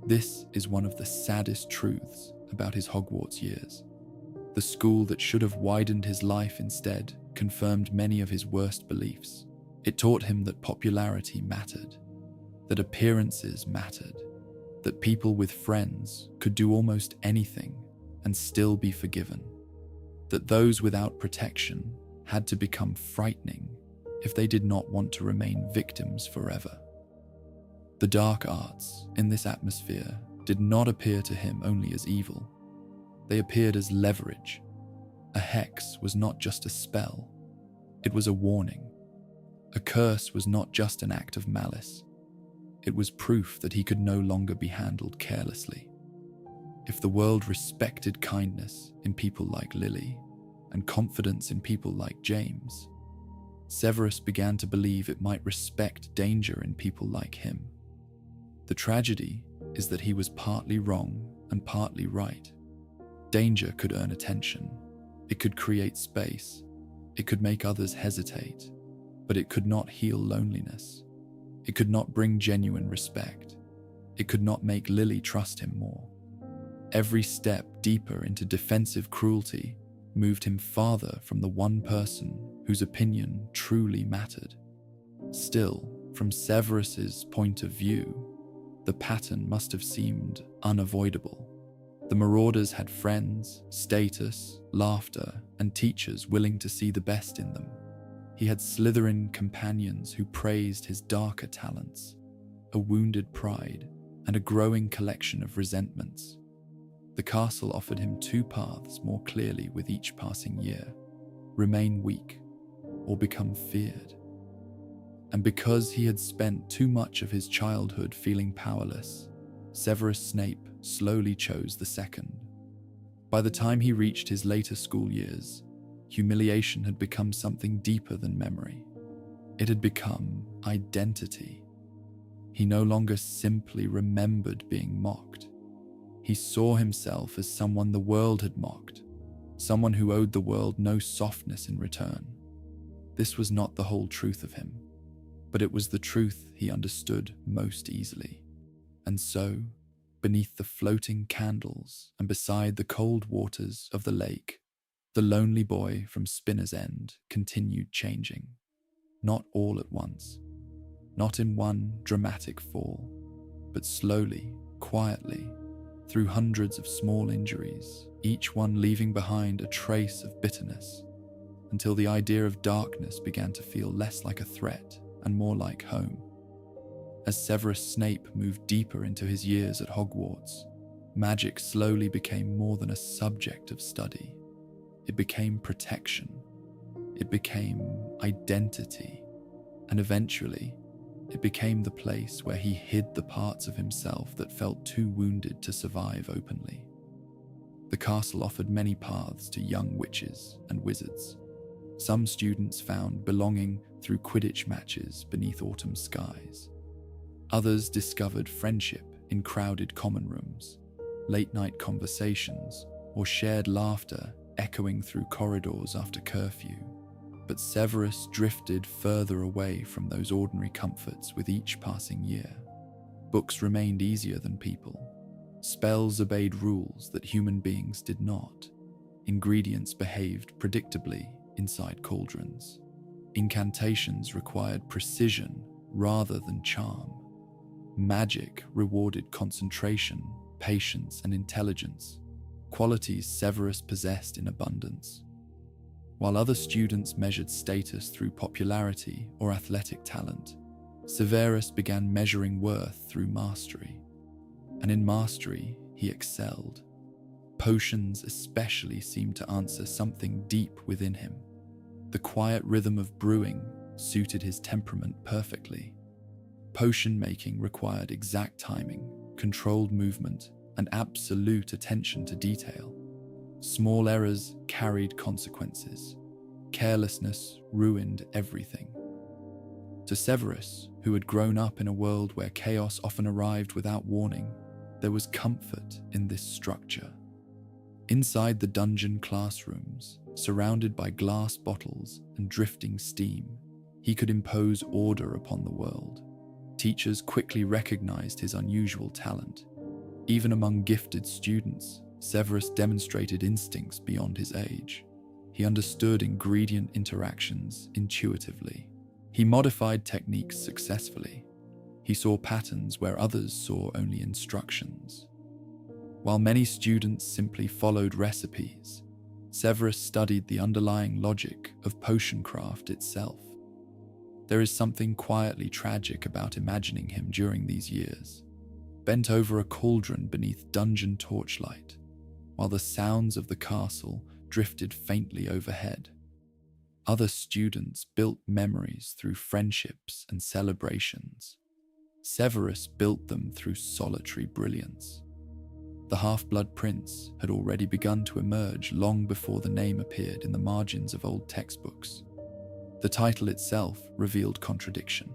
This is one of the saddest truths about his Hogwarts years. The school that should have widened his life instead confirmed many of his worst beliefs. It taught him that popularity mattered, that appearances mattered, that people with friends could do almost anything and still be forgiven, that those without protection had to become frightening if they did not want to remain victims forever. The dark arts in this atmosphere did not appear to him only as evil. They appeared as leverage. A hex was not just a spell, it was a warning. A curse was not just an act of malice. It was proof that he could no longer be handled carelessly. If the world respected kindness in people like Lily and confidence in people like James, Severus began to believe it might respect danger in people like him. The tragedy is that he was partly wrong and partly right. Danger could earn attention. It could create space. It could make others hesitate. But it could not heal loneliness. It could not bring genuine respect. It could not make Lily trust him more. Every step deeper into defensive cruelty moved him farther from the one person whose opinion truly mattered. Still, from Severus's point of view, the pattern must have seemed unavoidable. The marauders had friends, status, laughter, and teachers willing to see the best in them. He had Slytherin companions who praised his darker talents, a wounded pride, and a growing collection of resentments. The castle offered him two paths more clearly with each passing year: remain weak or become feared. And because he had spent too much of his childhood feeling powerless, Severus Snape slowly chose the second. By the time he reached his later school years, humiliation had become something deeper than memory. It had become identity. He no longer simply remembered being mocked. He saw himself as someone the world had mocked, someone who owed the world no softness in return. This was not the whole truth of him, but it was the truth he understood most easily. And so, beneath the floating candles and beside the cold waters of the lake, the lonely boy from Spinner's End continued changing. Not all at once, not in one dramatic fall, but slowly, quietly, through hundreds of small injuries, each one leaving behind a trace of bitterness, until the idea of darkness began to feel less like a threat and more like home. As Severus Snape moved deeper into his years at Hogwarts, magic slowly became more than a subject of study. It became protection. It became identity. And eventually, it became the place where he hid the parts of himself that felt too wounded to survive openly. The castle offered many paths to young witches and wizards. Some students found belonging through Quidditch matches beneath autumn skies. Others discovered friendship in crowded common rooms, late-night conversations, or shared laughter echoing through corridors after curfew. But Severus drifted further away from those ordinary comforts with each passing year. Books remained easier than people. Spells obeyed rules that human beings did not. Ingredients behaved predictably inside cauldrons. Incantations required precision rather than charm. Magic rewarded concentration, patience, and intelligence, qualities Severus possessed in abundance. While other students measured status through popularity or athletic talent, Severus began measuring worth through mastery. And in mastery, he excelled. Potions especially seemed to answer something deep within him. The quiet rhythm of brewing suited his temperament perfectly. Potion making required exact timing, controlled movement, and absolute attention to detail. Small errors carried consequences. Carelessness ruined everything. To Severus, who had grown up in a world where chaos often arrived without warning, there was comfort in this structure. Inside the dungeon classrooms, surrounded by glass bottles and drifting steam, he could impose order upon the world. Teachers quickly recognized his unusual talent. Even among gifted students, Severus demonstrated instincts beyond his age. He understood ingredient interactions intuitively. He modified techniques successfully. He saw patterns where others saw only instructions. While many students simply followed recipes, Severus studied the underlying logic of potion craft itself. There is something quietly tragic about imagining him during these years, bent over a cauldron beneath dungeon torchlight, while the sounds of the castle drifted faintly overhead. Other students built memories through friendships and celebrations. Severus built them through solitary brilliance. The Half-Blood Prince had already begun to emerge long before the name appeared in the margins of old textbooks. The title itself revealed contradiction.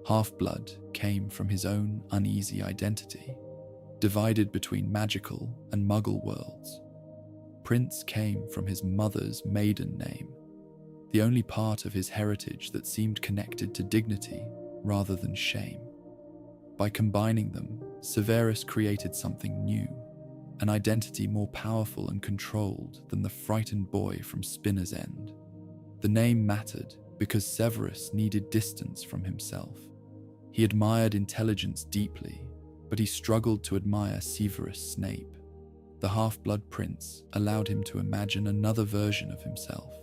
Half-Blood came from his own uneasy identity, divided between magical and muggle worlds. Prince came from his mother's maiden name, the only part of his heritage that seemed connected to dignity rather than shame. By combining them, Severus created something new, an identity more powerful and controlled than the frightened boy from Spinner's End. The name mattered because Severus needed distance from himself. He admired intelligence deeply, but he struggled to admire Severus Snape. The Half-Blood Prince allowed him to imagine another version of himself,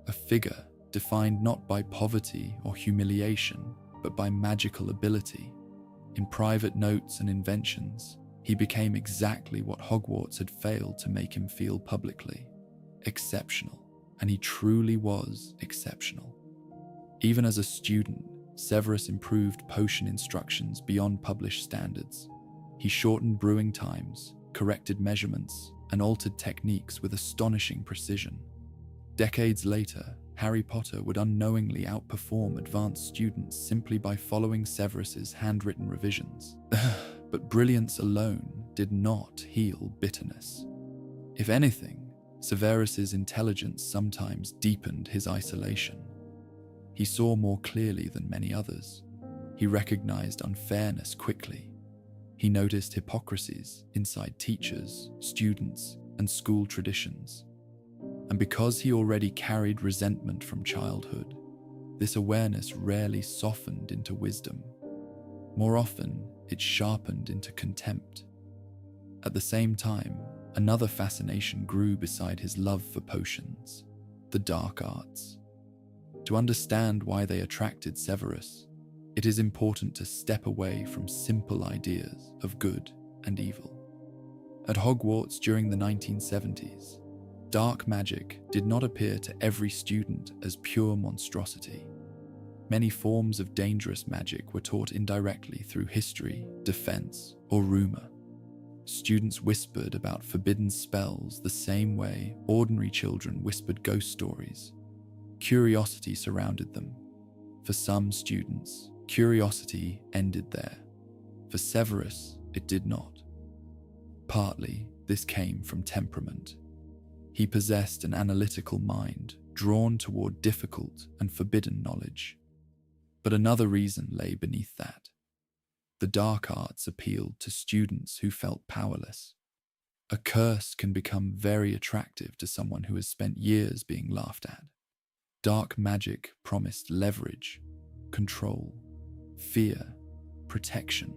a figure defined not by poverty or humiliation, but by magical ability. In private notes and inventions, he became exactly what Hogwarts had failed to make him feel publicly: exceptional. And he truly was exceptional. Even as a student, Severus improved potion instructions beyond published standards. He shortened brewing times, corrected measurements, and altered techniques with astonishing precision. Decades later, Harry Potter would unknowingly outperform advanced students simply by following Severus's handwritten revisions. But brilliance alone did not heal bitterness. If anything, Severus's intelligence sometimes deepened his isolation. He saw more clearly than many others. He recognized unfairness quickly. He noticed hypocrisies inside teachers, students, and school traditions. And because he already carried resentment from childhood, this awareness rarely softened into wisdom. More often, it sharpened into contempt. At the same time, another fascination grew beside his love for potions: the dark arts. To understand why they attracted Severus, it is important to step away from simple ideas of good and evil. At Hogwarts during the 1970s, dark magic did not appear to every student as pure monstrosity. Many forms of dangerous magic were taught indirectly through history, defense, or rumor. Students whispered about forbidden spells the same way ordinary children whispered ghost stories. Curiosity surrounded them. For some students, curiosity ended there. For Severus, it did not. Partly, this came from temperament. He possessed an analytical mind, drawn toward difficult and forbidden knowledge. But another reason lay beneath that. The dark arts appealed to students who felt powerless. A curse can become very attractive to someone who has spent years being laughed at. Dark magic promised leverage, control, fear, protection.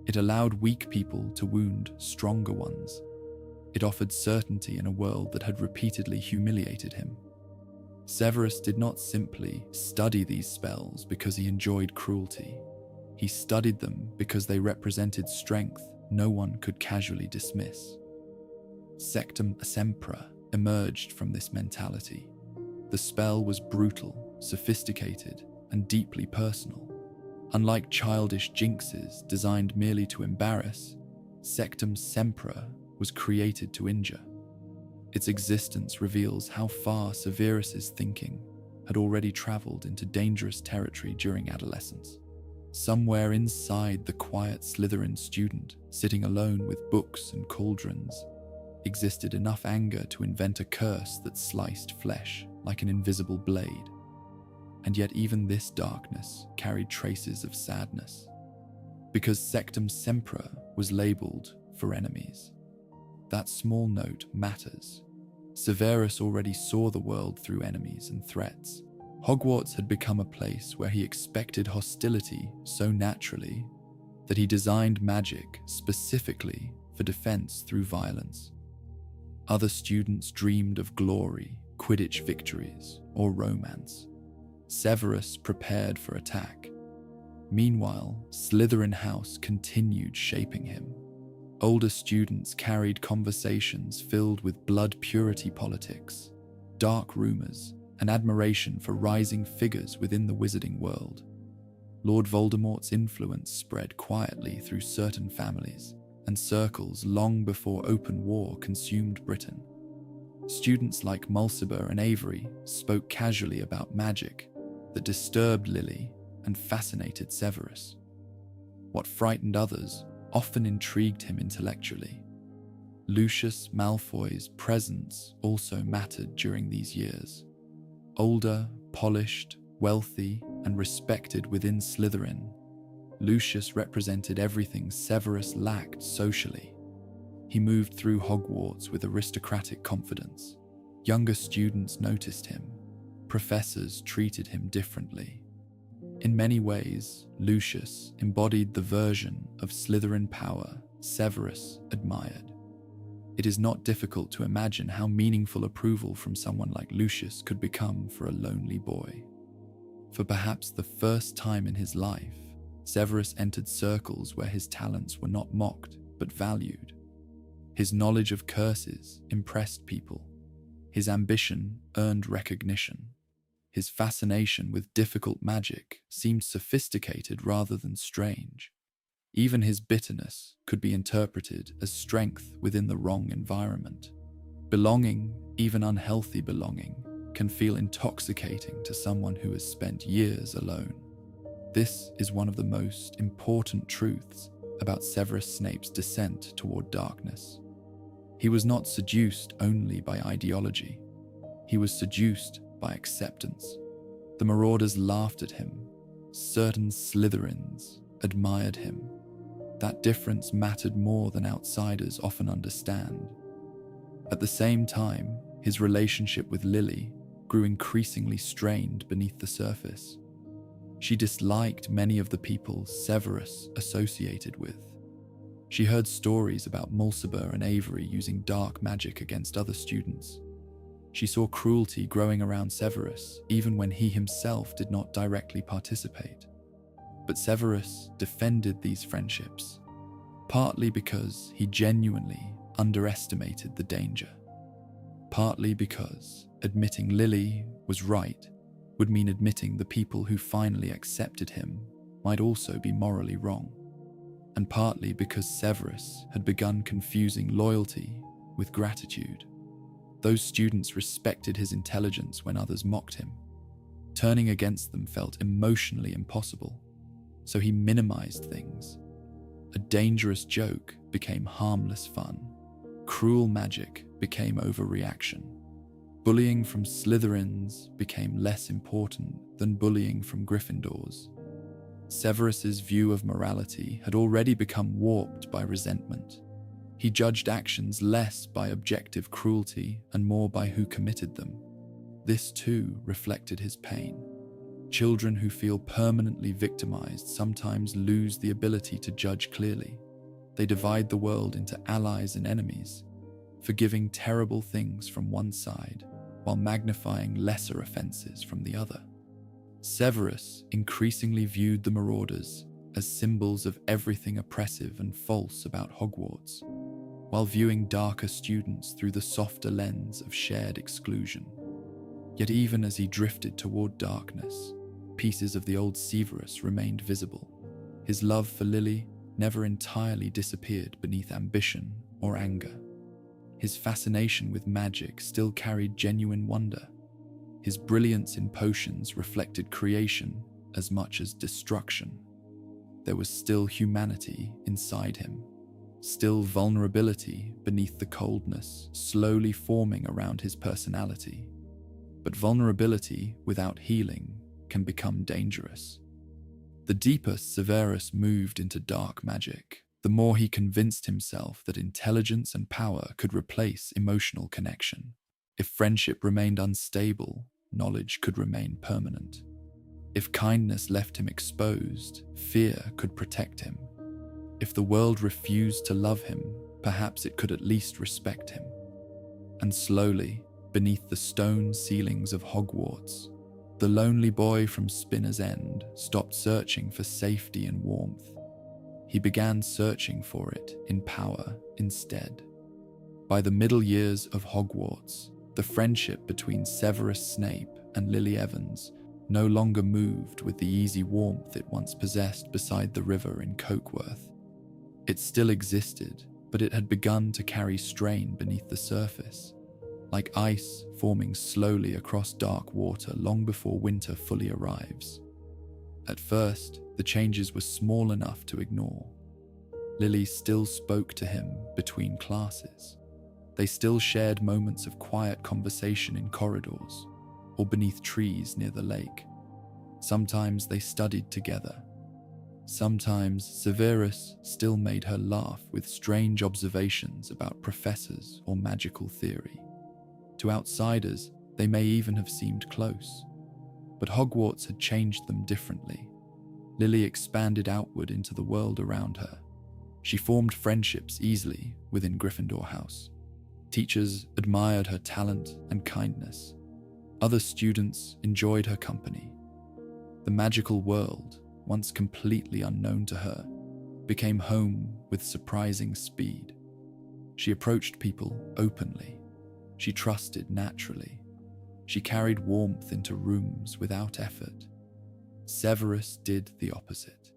It allowed weak people to wound stronger ones. It offered certainty in a world that had repeatedly humiliated him. Severus did not simply study these spells because he enjoyed cruelty. He studied them because they represented strength no one could casually dismiss. Sectum Sempra emerged from this mentality. The spell was brutal, sophisticated, and deeply personal. Unlike childish jinxes designed merely to embarrass, Sectum Sempra was created to injure. Its existence reveals how far Severus's thinking had already traveled into dangerous territory during adolescence. Somewhere inside the quiet Slytherin student, sitting alone with books and cauldrons, existed enough anger to invent a curse that sliced flesh like an invisible blade. And yet even this darkness carried traces of sadness, because Sectum Sempra was labeled for enemies. That small note matters. Severus already saw the world through enemies and threats. Hogwarts had become a place where he expected hostility so naturally that he designed magic specifically for defense through violence. Other students dreamed of glory, Quidditch victories, or romance. Severus prepared for attack. Meanwhile, Slytherin House continued shaping him. Older students carried conversations filled with blood purity politics, dark rumors, and admiration for rising figures within the wizarding world. Lord Voldemort's influence spread quietly through certain families and circles long before open war consumed Britain. Students like Mulciber and Avery spoke casually about magic that disturbed Lily and fascinated Severus. What frightened others often intrigued him intellectually. Lucius Malfoy's presence also mattered during these years. Older, polished, wealthy, and respected within Slytherin, Lucius represented everything Severus lacked socially. He moved through Hogwarts with aristocratic confidence. Younger students noticed him. Professors treated him differently. In many ways, Lucius embodied the version of Slytherin power Severus admired. It is not difficult to imagine how meaningful approval from someone like Lucius could become for a lonely boy. For perhaps the first time in his life, Severus entered circles where his talents were not mocked but valued. His knowledge of curses impressed people. His ambition earned recognition. His fascination with difficult magic seemed sophisticated rather than strange. Even his bitterness could be interpreted as strength within the wrong environment. Belonging, even unhealthy belonging, can feel intoxicating to someone who has spent years alone. This is one of the most important truths about Severus Snape's descent toward darkness. He was not seduced only by ideology. He was seduced by acceptance. The Marauders laughed at him. Certain Slytherins admired him. That difference mattered more than outsiders often understand. At the same time, his relationship with Lily grew increasingly strained beneath the surface. She disliked many of the people Severus associated with. She heard stories about Mulciber and Avery using dark magic against other students. She saw cruelty growing around Severus, even when he himself did not directly participate. But Severus defended these friendships, partly because he genuinely underestimated the danger, partly because admitting Lily was right would mean admitting the people who finally accepted him might also be morally wrong, and partly because Severus had begun confusing loyalty with gratitude. Those students respected his intelligence when others mocked him. Turning against them felt emotionally impossible, so he minimized things. A dangerous joke became harmless fun. Cruel magic became overreaction. Bullying from Slytherins became less important than bullying from Gryffindors. Severus's view of morality had already become warped by resentment. He judged actions less by objective cruelty and more by who committed them. This too reflected his pain. Children who feel permanently victimized sometimes lose the ability to judge clearly. They divide the world into allies and enemies, forgiving terrible things from one side while magnifying lesser offenses from the other. Severus increasingly viewed the Marauders as symbols of everything oppressive and false about Hogwarts, while viewing darker students through the softer lens of shared exclusion. Yet even as he drifted toward darkness, pieces of the old Severus remained visible. His love for Lily never entirely disappeared beneath ambition or anger. His fascination with magic still carried genuine wonder. His brilliance in potions reflected creation as much as destruction. There was still humanity inside him, still vulnerability beneath the coldness slowly forming around his personality. But vulnerability without healing can become dangerous. The deeper Severus moved into dark magic, the more he convinced himself that intelligence and power could replace emotional connection. If friendship remained unstable, knowledge could remain permanent. If kindness left him exposed, fear could protect him. If the world refused to love him, perhaps it could at least respect him. And slowly, beneath the stone ceilings of Hogwarts, The lonely boy from Spinner's End stopped searching for safety and warmth. He began searching for it in power instead. By the middle years of Hogwarts, the friendship between Severus Snape and Lily Evans no longer moved with the easy warmth it once possessed beside the river in Cokeworth. It still existed, but it had begun to carry strain beneath the surface, like ice forming slowly across dark water long before winter fully arrives. At first, the changes were small enough to ignore. Lily still spoke to him between classes. They still shared moments of quiet conversation in corridors or beneath trees near the lake. Sometimes they studied together. Sometimes Severus still made her laugh with strange observations about professors or magical theory. To outsiders, they may even have seemed close. But Hogwarts had changed them differently. Lily expanded outward into the world around her. She formed friendships easily within Gryffindor House. Teachers admired her talent and kindness. Other students enjoyed her company. The magical world, once completely unknown to her, became home with surprising speed. She approached people openly. She trusted naturally. She carried warmth into rooms without effort. Severus did the opposite.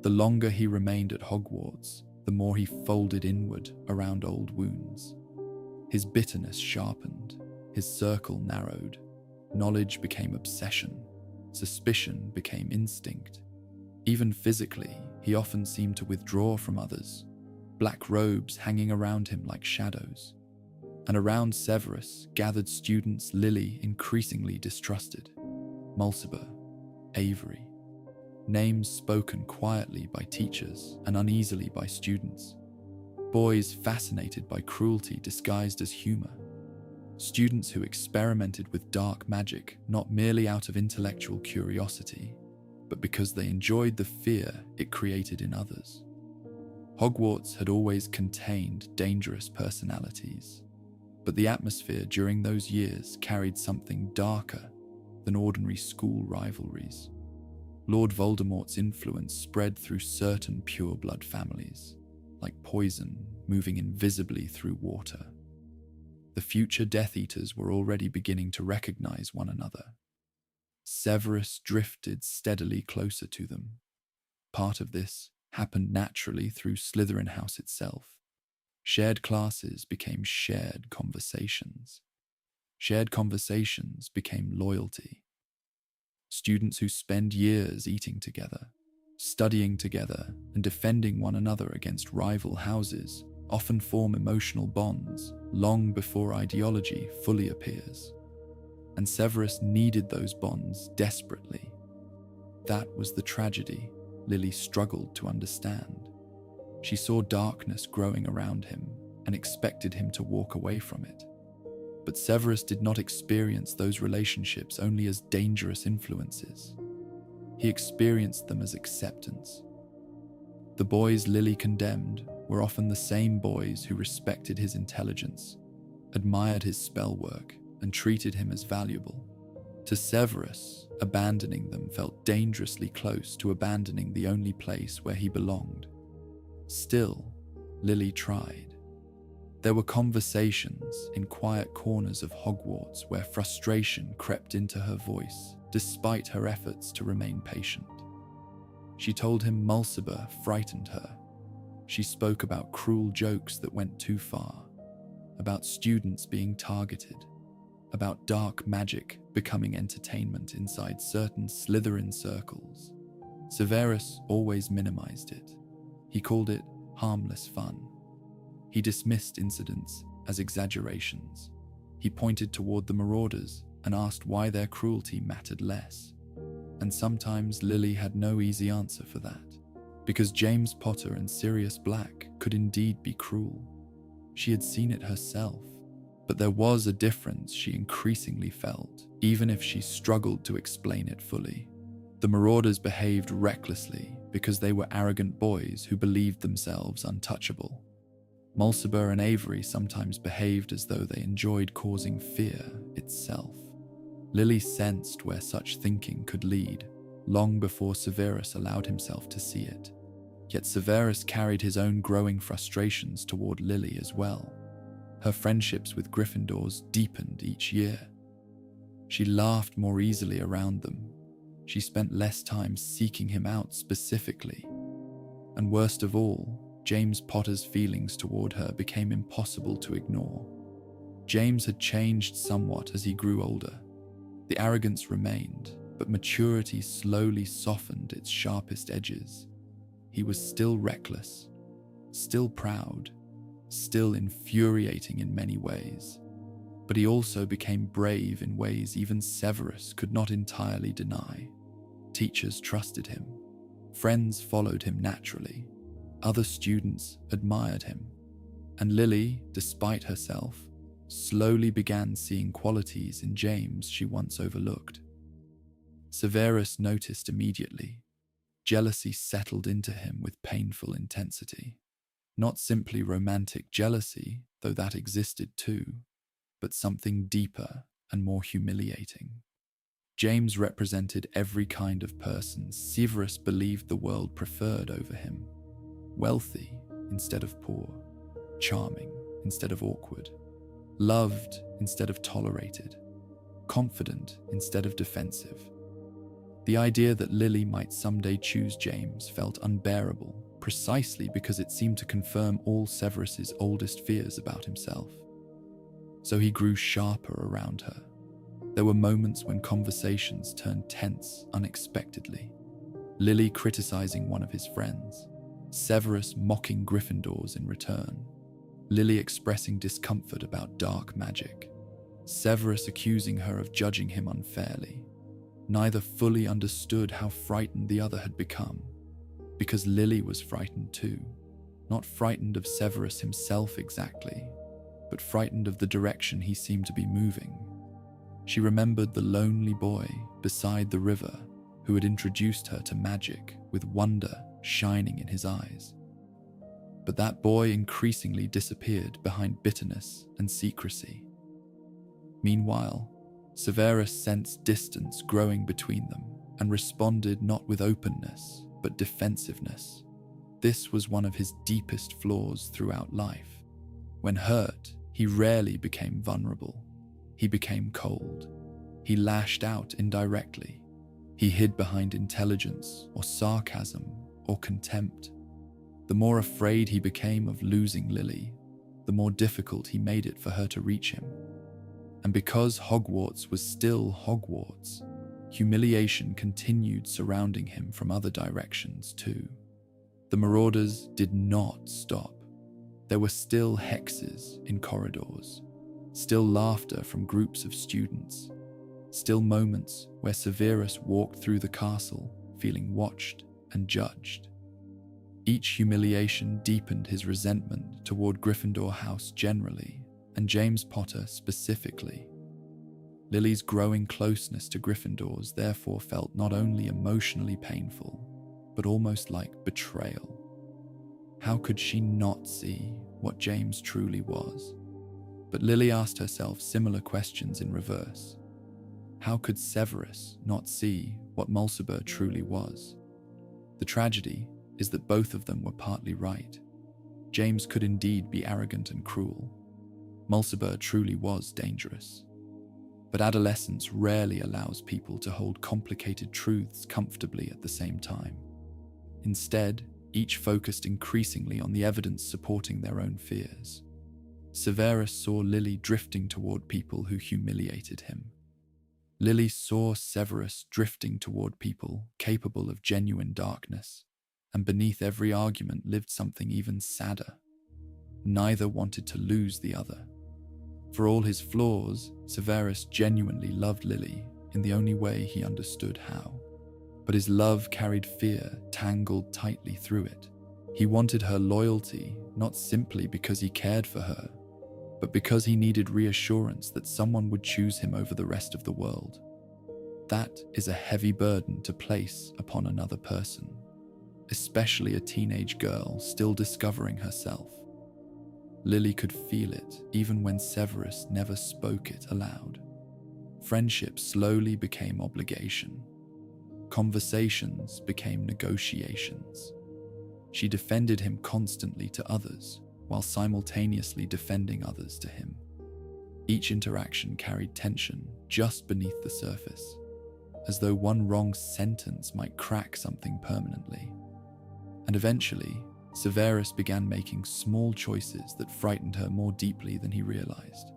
The longer he remained at Hogwarts, the more he folded inward around old wounds. His bitterness sharpened, his circle narrowed, knowledge became obsession, suspicion became instinct. Even physically, he often seemed to withdraw from others, black robes hanging around him like shadows. And around Severus gathered students Lily increasingly distrusted. Mulciber, Avery. Names spoken quietly by teachers and uneasily by students. Boys fascinated by cruelty disguised as humor. Students who experimented with dark magic not merely out of intellectual curiosity, but because they enjoyed the fear it created in others. Hogwarts had always contained dangerous personalities, but the atmosphere during those years carried something darker than ordinary school rivalries. Lord Voldemort's influence spread through certain pureblood families, like poison moving invisibly through water. The future Death Eaters were already beginning to recognize one another. Severus drifted steadily closer to them. Part of this happened naturally through Slytherin House itself. Shared classes became shared conversations. Shared conversations became loyalty. Students who spend years eating together, studying together, and defending one another against rival houses often form emotional bonds long before ideology fully appears. And Severus needed those bonds desperately. That was the tragedy Lily struggled to understand. She saw darkness growing around him and expected him to walk away from it. But Severus did not experience those relationships only as dangerous influences. He experienced them as acceptance. The boys Lily condemned were often the same boys who respected his intelligence, admired his spell work, and treated him as valuable. To Severus, abandoning them felt dangerously close to abandoning the only place where he belonged. Still, Lily tried. There were conversations in quiet corners of Hogwarts where frustration crept into her voice, despite her efforts to remain patient. She told him Mulciber frightened her. She spoke about cruel jokes that went too far, about students being targeted, about dark magic becoming entertainment inside certain Slytherin circles. Severus always minimized it. He called it harmless fun. He dismissed incidents as exaggerations. He pointed toward the marauders and asked why their cruelty mattered less. And sometimes Lily had no easy answer for that, because James Potter and Sirius Black could indeed be cruel. She had seen it herself, but there was a difference she increasingly felt, even if she struggled to explain it fully. The marauders behaved recklessly because they were arrogant boys who believed themselves untouchable. Mulciber and Avery sometimes behaved as though they enjoyed causing fear itself. Lily sensed where such thinking could lead, long before Severus allowed himself to see it. Yet Severus carried his own growing frustrations toward Lily as well. Her friendships with Gryffindors deepened each year. She laughed more easily around them. She spent less time seeking him out specifically. And worst of all, James Potter's feelings toward her became impossible to ignore. James had changed somewhat as he grew older. The arrogance remained, but maturity slowly softened its sharpest edges. He was still reckless, still proud, still infuriating in many ways. But he also became brave in ways even Severus could not entirely deny. Teachers trusted him. Friends followed him naturally. Other students admired him. And Lily, despite herself, slowly began seeing qualities in James she once overlooked. Severus noticed immediately. Jealousy settled into him with painful intensity. Not simply romantic jealousy, though that existed too, but something deeper and more humiliating. James represented every kind of person Severus believed the world preferred over him. Wealthy instead of poor, charming instead of awkward, loved instead of tolerated, confident instead of defensive. The idea that Lily might someday choose James felt unbearable, precisely because it seemed to confirm all Severus's oldest fears about himself. So he grew sharper around her. There were moments when conversations turned tense unexpectedly. Lily criticizing one of his friends, Severus mocking Gryffindors in return, Lily expressing discomfort about dark magic, Severus accusing her of judging him unfairly. Neither fully understood how frightened the other had become, because Lily was frightened too, not frightened of Severus himself exactly, but frightened of the direction he seemed to be moving. She remembered the lonely boy beside the river who had introduced her to magic with wonder shining in his eyes. But that boy increasingly disappeared behind bitterness and secrecy. Meanwhile, Severus sensed distance growing between them and responded not with openness, but defensiveness. This was one of his deepest flaws throughout life. When hurt, he rarely became vulnerable. He became cold. He lashed out indirectly. He hid behind intelligence or sarcasm or contempt. The more afraid he became of losing Lily, the more difficult he made it for her to reach him. And because Hogwarts was still Hogwarts, humiliation continued surrounding him from other directions too. The marauders did not stop. There were still hexes in corridors, still laughter from groups of students, still moments where Severus walked through the castle feeling watched and judged. Each humiliation deepened his resentment toward Gryffindor House generally, and James Potter specifically. Lily's growing closeness to Gryffindors therefore felt not only emotionally painful, but almost like betrayal. How could she not see what James truly was? But Lily asked herself similar questions in reverse. How could Severus not see what Mulciber truly was? The tragedy is that both of them were partly right. James could indeed be arrogant and cruel. Mulciber truly was dangerous. But adolescence rarely allows people to hold complicated truths comfortably at the same time. Instead, each focused increasingly on the evidence supporting their own fears. Severus saw Lily drifting toward people who humiliated him. Lily saw Severus drifting toward people capable of genuine darkness, and beneath every argument lived something even sadder. Neither wanted to lose the other. For all his flaws, Severus genuinely loved Lily in the only way he understood how. But his love carried fear tangled tightly through it. He wanted her loyalty not simply because he cared for her, but because he needed reassurance that someone would choose him over the rest of the world. That is a heavy burden to place upon another person, especially a teenage girl still discovering herself. Lily could feel it even when Severus never spoke it aloud. Friendship slowly became obligation. Conversations became negotiations. She defended him constantly to others, while simultaneously defending others to him. Each interaction carried tension just beneath the surface, as though one wrong sentence might crack something permanently. And eventually, Severus began making small choices that frightened her more deeply than he realized.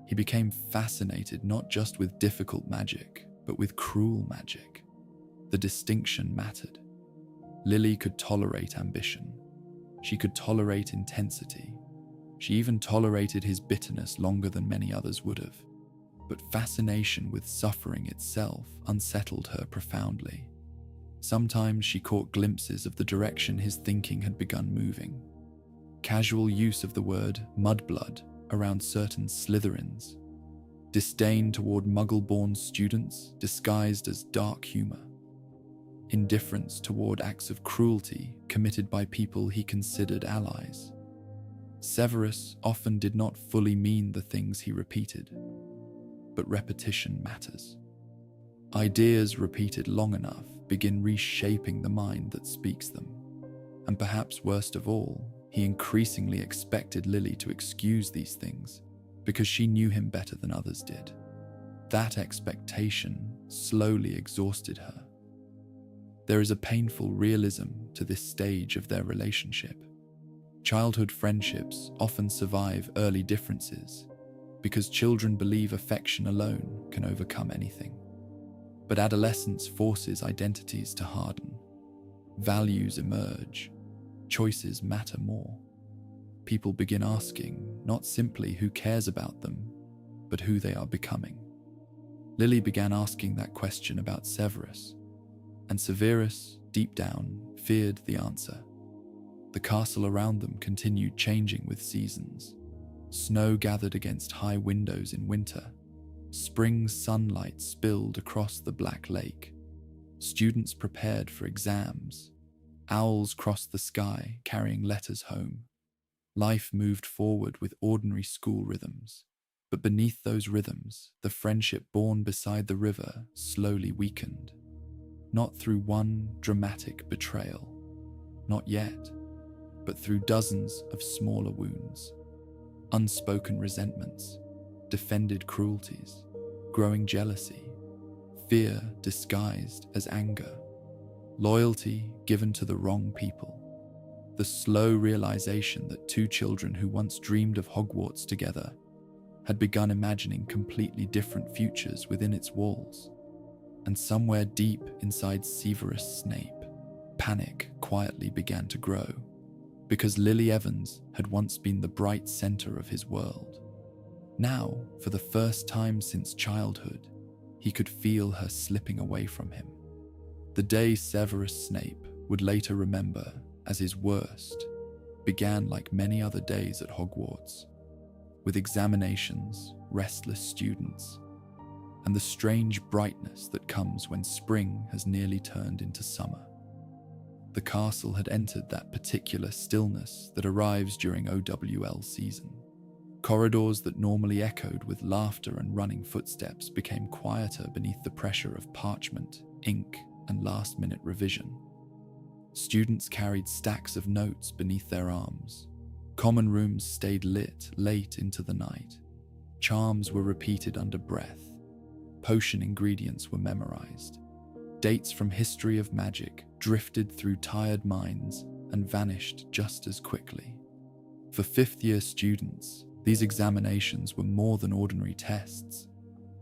He became fascinated not just with difficult magic, but with cruel magic. The distinction mattered. Lily could tolerate ambition. She could tolerate intensity. She even tolerated his bitterness longer than many others would have. But fascination with suffering itself unsettled her profoundly. Sometimes she caught glimpses of the direction his thinking had begun moving. Casual use of the word mudblood around certain Slytherins. Disdain toward Muggle-born students disguised as dark humor. Indifference toward acts of cruelty committed by people he considered allies. Severus often did not fully mean the things he repeated, but repetition matters. Ideas repeated long enough begin reshaping the mind that speaks them. And perhaps worst of all, he increasingly expected Lily to excuse these things because she knew him better than others did. That expectation slowly exhausted her. There is a painful realism to this stage of their relationship. Childhood friendships often survive early differences because children believe affection alone can overcome anything. But adolescence forces identities to harden. Values emerge. Choices matter more. People begin asking not simply who cares about them, but who they are becoming. Lily began asking that question about Severus, and Severus, deep down, feared the answer. The castle around them continued changing with seasons. Snow gathered against high windows in winter. Spring sunlight spilled across the black lake. Students prepared for exams. Owls crossed the sky, carrying letters home. Life moved forward with ordinary school rhythms. But beneath those rhythms, the friendship born beside the river slowly weakened. Not through one dramatic betrayal. Not yet. But through dozens of smaller wounds. Unspoken resentments. Defended cruelties. Growing jealousy. Fear disguised as anger. Loyalty given to the wrong people. The slow realization that two children who once dreamed of Hogwarts together had begun imagining completely different futures within its walls. And somewhere deep inside Severus Snape, panic quietly began to grow, because Lily Evans had once been the bright center of his world. Now, for the first time since childhood, he could feel her slipping away from him. The day Severus Snape would later remember as his worst began like many other days at Hogwarts, with examinations, restless students, and the strange brightness that comes when spring has nearly turned into summer. The castle had entered that particular stillness that arrives during OWL season. Corridors that normally echoed with laughter and running footsteps became quieter beneath the pressure of parchment, ink, and last-minute revision. Students carried stacks of notes beneath their arms. Common rooms stayed lit late into the night. Charms were repeated under breath. Potion ingredients were memorized. Dates from history of magic drifted through tired minds and vanished just as quickly. For fifth-year students, these examinations were more than ordinary tests.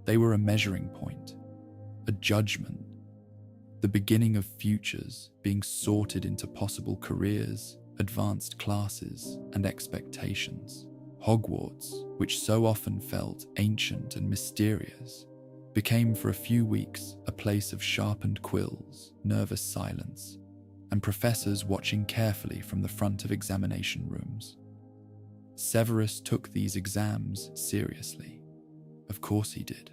They were a measuring point, a judgment, the beginning of futures being sorted into possible careers, advanced classes, and expectations. Hogwarts, which so often felt ancient and mysterious, became for a few weeks a place of sharpened quills, nervous silence, and professors watching carefully from the front of examination rooms. Severus took these exams seriously. Of course he did.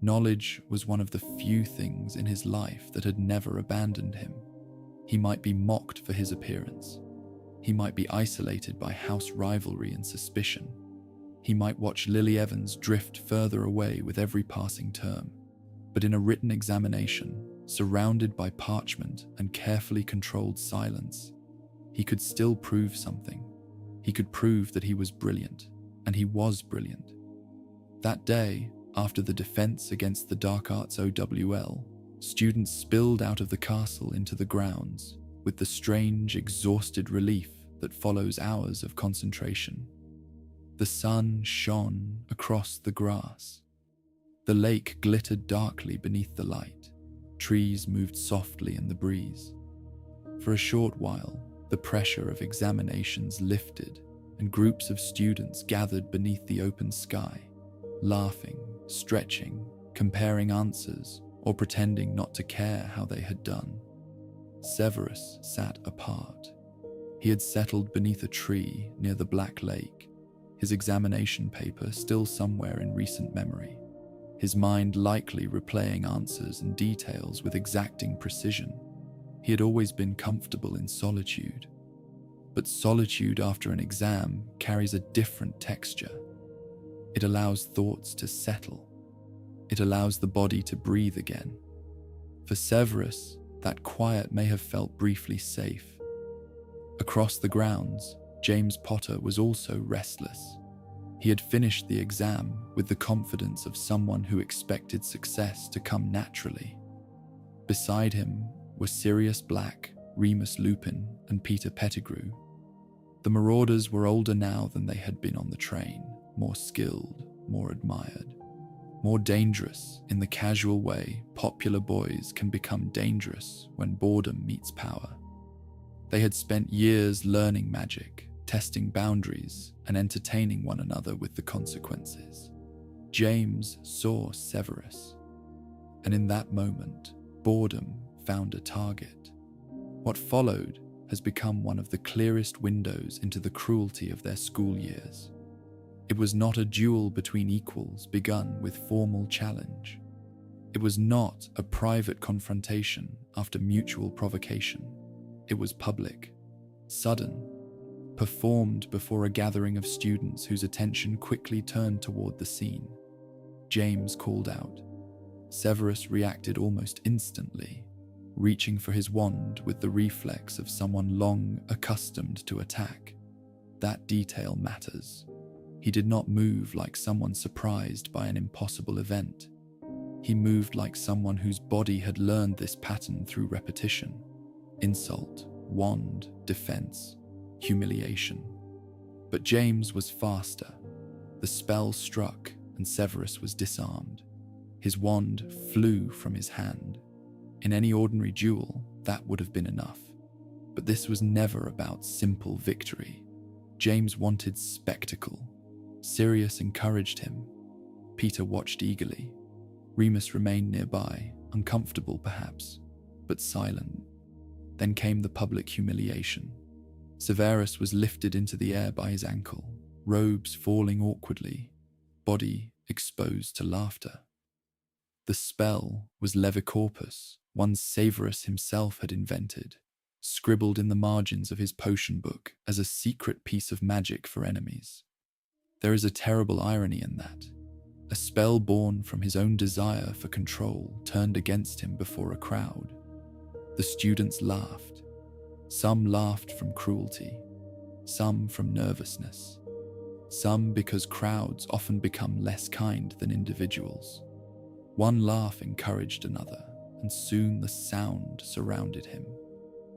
Knowledge was one of the few things in his life that had never abandoned him. He might be mocked for his appearance. He might be isolated by house rivalry and suspicion. He might watch Lily Evans drift further away with every passing term, but in a written examination, surrounded by parchment and carefully controlled silence, he could still prove something. He could prove that he was brilliant, and he was brilliant. That day, after the defense against the Dark Arts OWL, students spilled out of the castle into the grounds with the strange, exhausted relief that follows hours of concentration. The sun shone across the grass. The lake glittered darkly beneath the light. Trees moved softly in the breeze. For a short while, the pressure of examinations lifted, and groups of students gathered beneath the open sky, laughing, stretching, comparing answers, or pretending not to care how they had done. Severus sat apart. He had settled beneath a tree near the Black Lake, his examination paper still somewhere in recent memory, his mind likely replaying answers and details with exacting precision. He had always been comfortable in solitude, but solitude after an exam carries a different texture. It allows thoughts to settle. It allows the body to breathe again. For Severus, that quiet may have felt briefly safe. Across the grounds, James Potter was also restless. He had finished the exam with the confidence of someone who expected success to come naturally. Beside him were Sirius Black, Remus Lupin, and Peter Pettigrew. The Marauders were older now than they had been on the train, more skilled, more admired, more dangerous in the casual way popular boys can become dangerous when boredom meets power. They had spent years learning magic, testing boundaries, and entertaining one another with the consequences. James saw Severus, and in that moment, boredom found a target. What followed has become one of the clearest windows into the cruelty of their school years. It was not a duel between equals begun with formal challenge. It was not a private confrontation after mutual provocation. It was public, sudden, performed before a gathering of students whose attention quickly turned toward the scene. James called out. Severus reacted almost instantly, reaching for his wand with the reflex of someone long accustomed to attack. That detail matters. He did not move like someone surprised by an impossible event. He moved like someone whose body had learned this pattern through repetition. Insult, wand, defense, humiliation. But James was faster. The spell struck and Severus was disarmed. His wand flew from his hand. In any ordinary duel, that would have been enough. But this was never about simple victory. James wanted spectacle. Sirius encouraged him. Peter watched eagerly. Remus remained nearby, uncomfortable perhaps, but silent. Then came the public humiliation. Severus was lifted into the air by his ankle, robes falling awkwardly, body exposed to laughter. The spell was Levicorpus, one Severus himself had invented, scribbled in the margins of his potion book as a secret piece of magic for enemies. There is a terrible irony in that. A spell born from his own desire for control turned against him before a crowd. The students laughed. Some laughed from cruelty, some from nervousness, some because crowds often become less kind than individuals. One laugh encouraged another, and soon the sound surrounded him.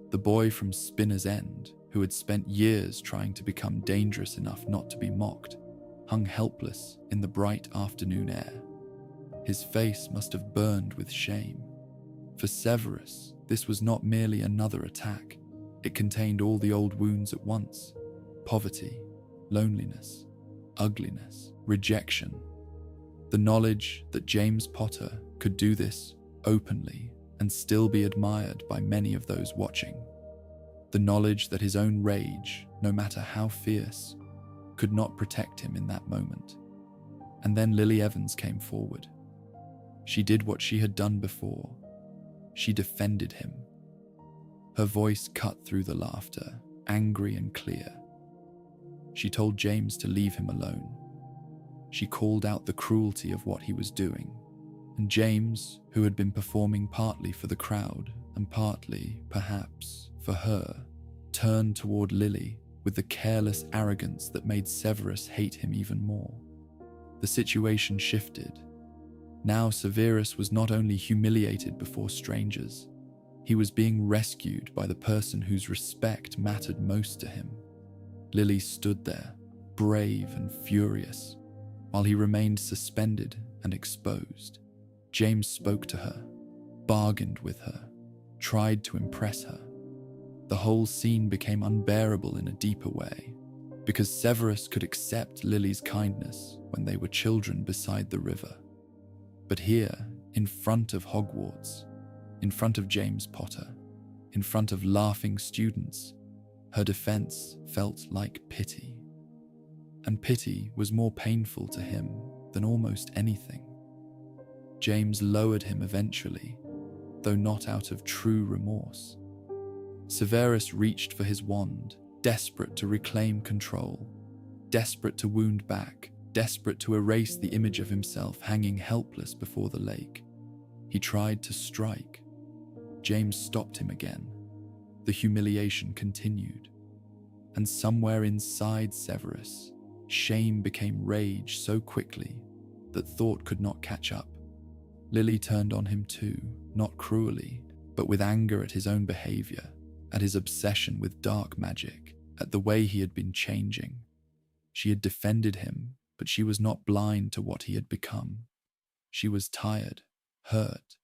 The boy from Spinner's End, who had spent years trying to become dangerous enough not to be mocked, hung helpless in the bright afternoon air. His face must have burned with shame. For Severus, this was not merely another attack. It contained all the old wounds at once: poverty, loneliness, ugliness, rejection. The knowledge that James Potter could do this openly and still be admired by many of those watching. The knowledge that his own rage, no matter how fierce, could not protect him in that moment. And then Lily Evans came forward. She did what she had done before. She defended him. Her voice cut through the laughter, angry and clear. She told James to leave him alone. She called out the cruelty of what he was doing. And James, who had been performing partly for the crowd and partly, perhaps, for her, turned toward Lily with the careless arrogance that made Severus hate him even more. The situation shifted. Now Severus was not only humiliated before strangers, he was being rescued by the person whose respect mattered most to him. Lily stood there, brave and furious, while he remained suspended and exposed. James spoke to her, bargained with her, tried to impress her. The whole scene became unbearable in a deeper way, because Severus could accept Lily's kindness when they were children beside the river. But here, in front of Hogwarts, in front of James Potter, in front of laughing students, her defense felt like pity. And pity was more painful to him than almost anything. James lowered him eventually, though not out of true remorse. Severus reached for his wand, desperate to reclaim control, desperate to wound back, desperate to erase the image of himself hanging helpless before the lake. He tried to strike. James stopped him again. The humiliation continued. And somewhere inside Severus, shame became rage so quickly that thought could not catch up. Lily turned on him too, not cruelly, but with anger at his own behavior, at his obsession with dark magic, at the way he had been changing. She had defended him, but she was not blind to what he had become. She was tired, hurt,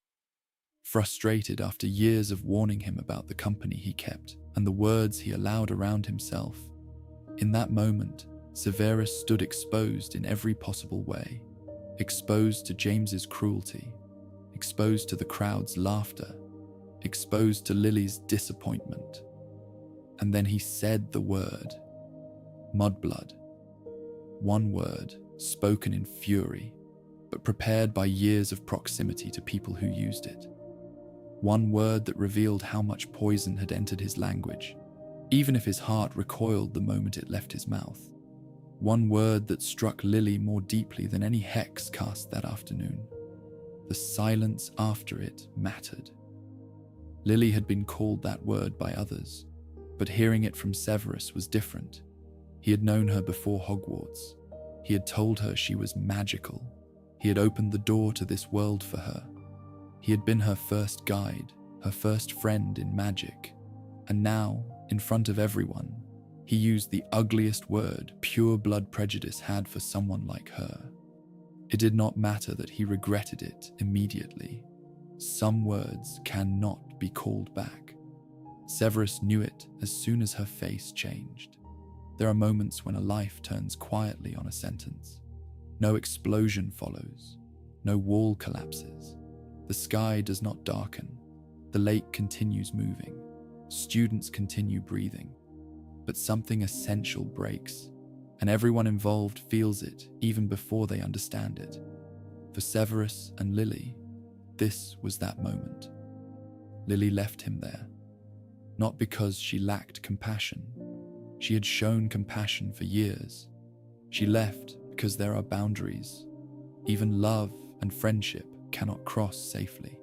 frustrated after years of warning him about the company he kept and the words he allowed around himself. In that moment, Severus stood exposed in every possible way, exposed to James's cruelty, exposed to the crowd's laughter, exposed to Lily's disappointment. And then he said the word, mudblood. One word, spoken in fury, but prepared by years of proximity to people who used it. One word that revealed how much poison had entered his language, even if his heart recoiled the moment it left his mouth. One word that struck Lily more deeply than any hex cast that afternoon. The silence after it mattered. Lily had been called that word by others, but hearing it from Severus was different. He had known her before Hogwarts. He had told her she was magical. He had opened the door to this world for her. He had been her first guide, her first friend in magic. And now, in front of everyone, he used the ugliest word pure blood prejudice had for someone like her. It did not matter that he regretted it immediately. Some words cannot be called back. Severus knew it as soon as her face changed. There are moments when a life turns quietly on a sentence. No explosion follows. No wall collapses. The sky does not darken. The lake continues moving. Students continue breathing. But something essential breaks, and everyone involved feels it even before they understand it. For Severus and Lily, this was that moment. Lily left him there, not because she lacked compassion. She had shown compassion for years. She left because there are boundaries. Even love and friendship cannot cross safely.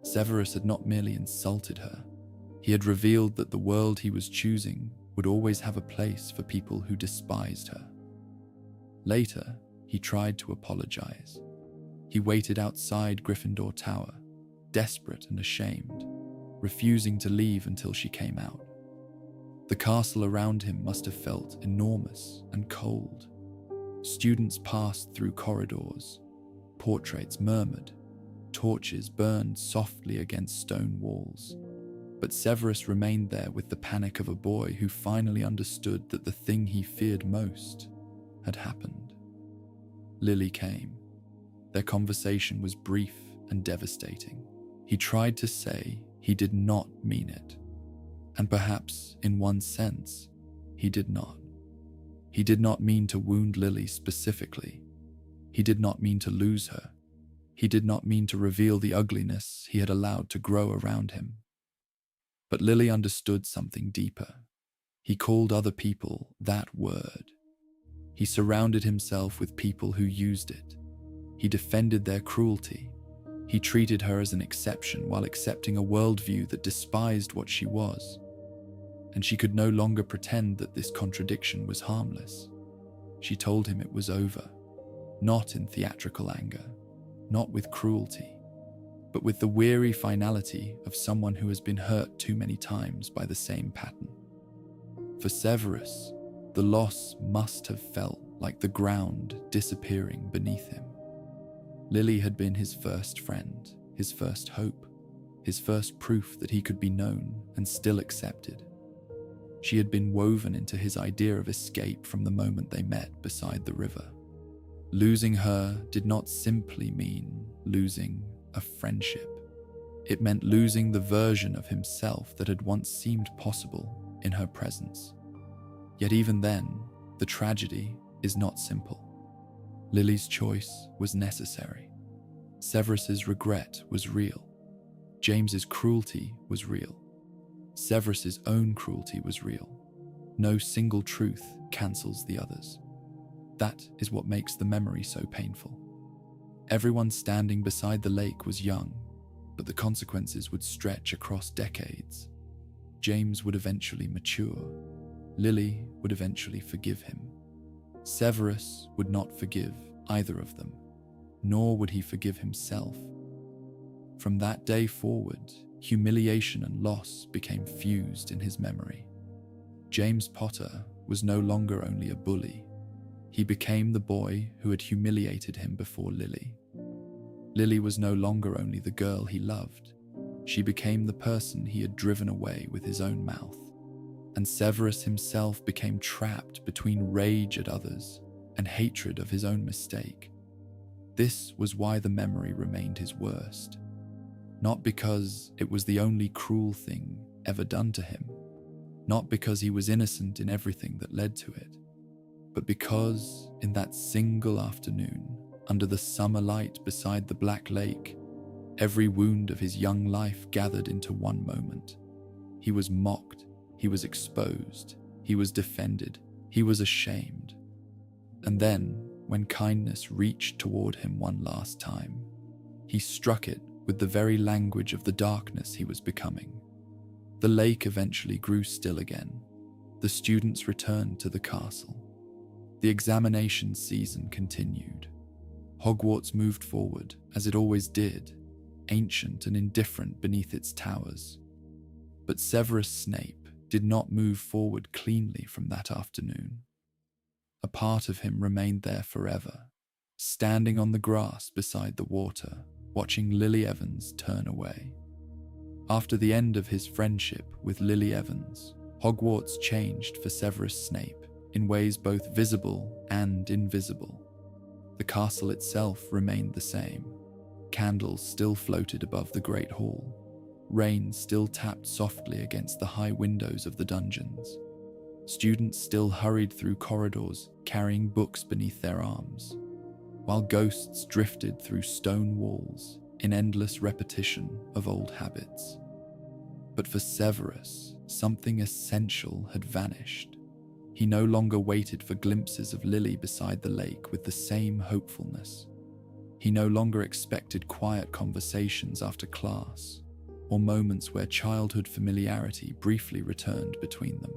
Severus had not merely insulted her. He had revealed that the world he was choosing would always have a place for people who despised her. Later, he tried to apologize. He waited outside Gryffindor Tower, desperate and ashamed, refusing to leave until she came out. The castle around him must have felt enormous and cold. Students passed through corridors. Portraits murmured. Torches burned softly against stone walls. But Severus remained there with the panic of a boy who finally understood that the thing he feared most had happened. Lily came. Their conversation was brief and devastating. He tried to say he did not mean it. And perhaps, in one sense, he did not. He did not mean to wound Lily specifically. He did not mean to lose her. He did not mean to reveal the ugliness he had allowed to grow around him. But Lily understood something deeper. He called other people that word. He surrounded himself with people who used it. He defended their cruelty. He treated her as an exception while accepting a worldview that despised what she was. And she could no longer pretend that this contradiction was harmless. She told him it was over, not in theatrical anger, not with cruelty, but with the weary finality of someone who has been hurt too many times by the same pattern. For Severus, the loss must have felt like the ground disappearing beneath him. Lily had been his first friend, his first hope, his first proof that he could be known and still accepted. She had been woven into his idea of escape from the moment they met beside the river. Losing her did not simply mean losing a friendship. It meant losing the version of himself that had once seemed possible in her presence. Yet even then, the tragedy is not simple. Lily's choice was necessary. Severus's regret was real. James's cruelty was real. Severus's own cruelty was real. No single truth cancels the others. That is what makes the memory so painful. Everyone standing beside the lake was young, but the consequences would stretch across decades. James would eventually mature. Lily would eventually forgive him. Severus would not forgive either of them, nor would he forgive himself. From that day forward, humiliation and loss became fused in his memory. James Potter was no longer only a bully. He became the boy who had humiliated him before Lily. Lily was no longer only the girl he loved. She became the person he had driven away with his own mouth. And Severus himself became trapped between rage at others and hatred of his own mistake. This was why the memory remained his worst. Not because it was the only cruel thing ever done to him, not because he was innocent in everything that led to it, but because in that single afternoon, under the summer light beside the Black Lake, every wound of his young life gathered into one moment. He was mocked, he was exposed, he was defended, he was ashamed. And then, when kindness reached toward him one last time, he struck it with the very language of the darkness he was becoming. The lake eventually grew still again. The students returned to the castle. The examination season continued. Hogwarts moved forward, as it always did, ancient and indifferent beneath its towers. But Severus Snape did not move forward cleanly from that afternoon. A part of him remained there forever, standing on the grass beside the water, watching Lily Evans turn away. After the end of his friendship with Lily Evans, Hogwarts changed for Severus Snape in ways both visible and invisible. The castle itself remained the same. Candles still floated above the Great Hall. Rain still tapped softly against the high windows of the dungeons. Students still hurried through corridors, carrying books beneath their arms, while ghosts drifted through stone walls in endless repetition of old habits. But for Severus, something essential had vanished. He no longer waited for glimpses of Lily beside the lake with the same hopefulness. He no longer expected quiet conversations after class, or moments where childhood familiarity briefly returned between them.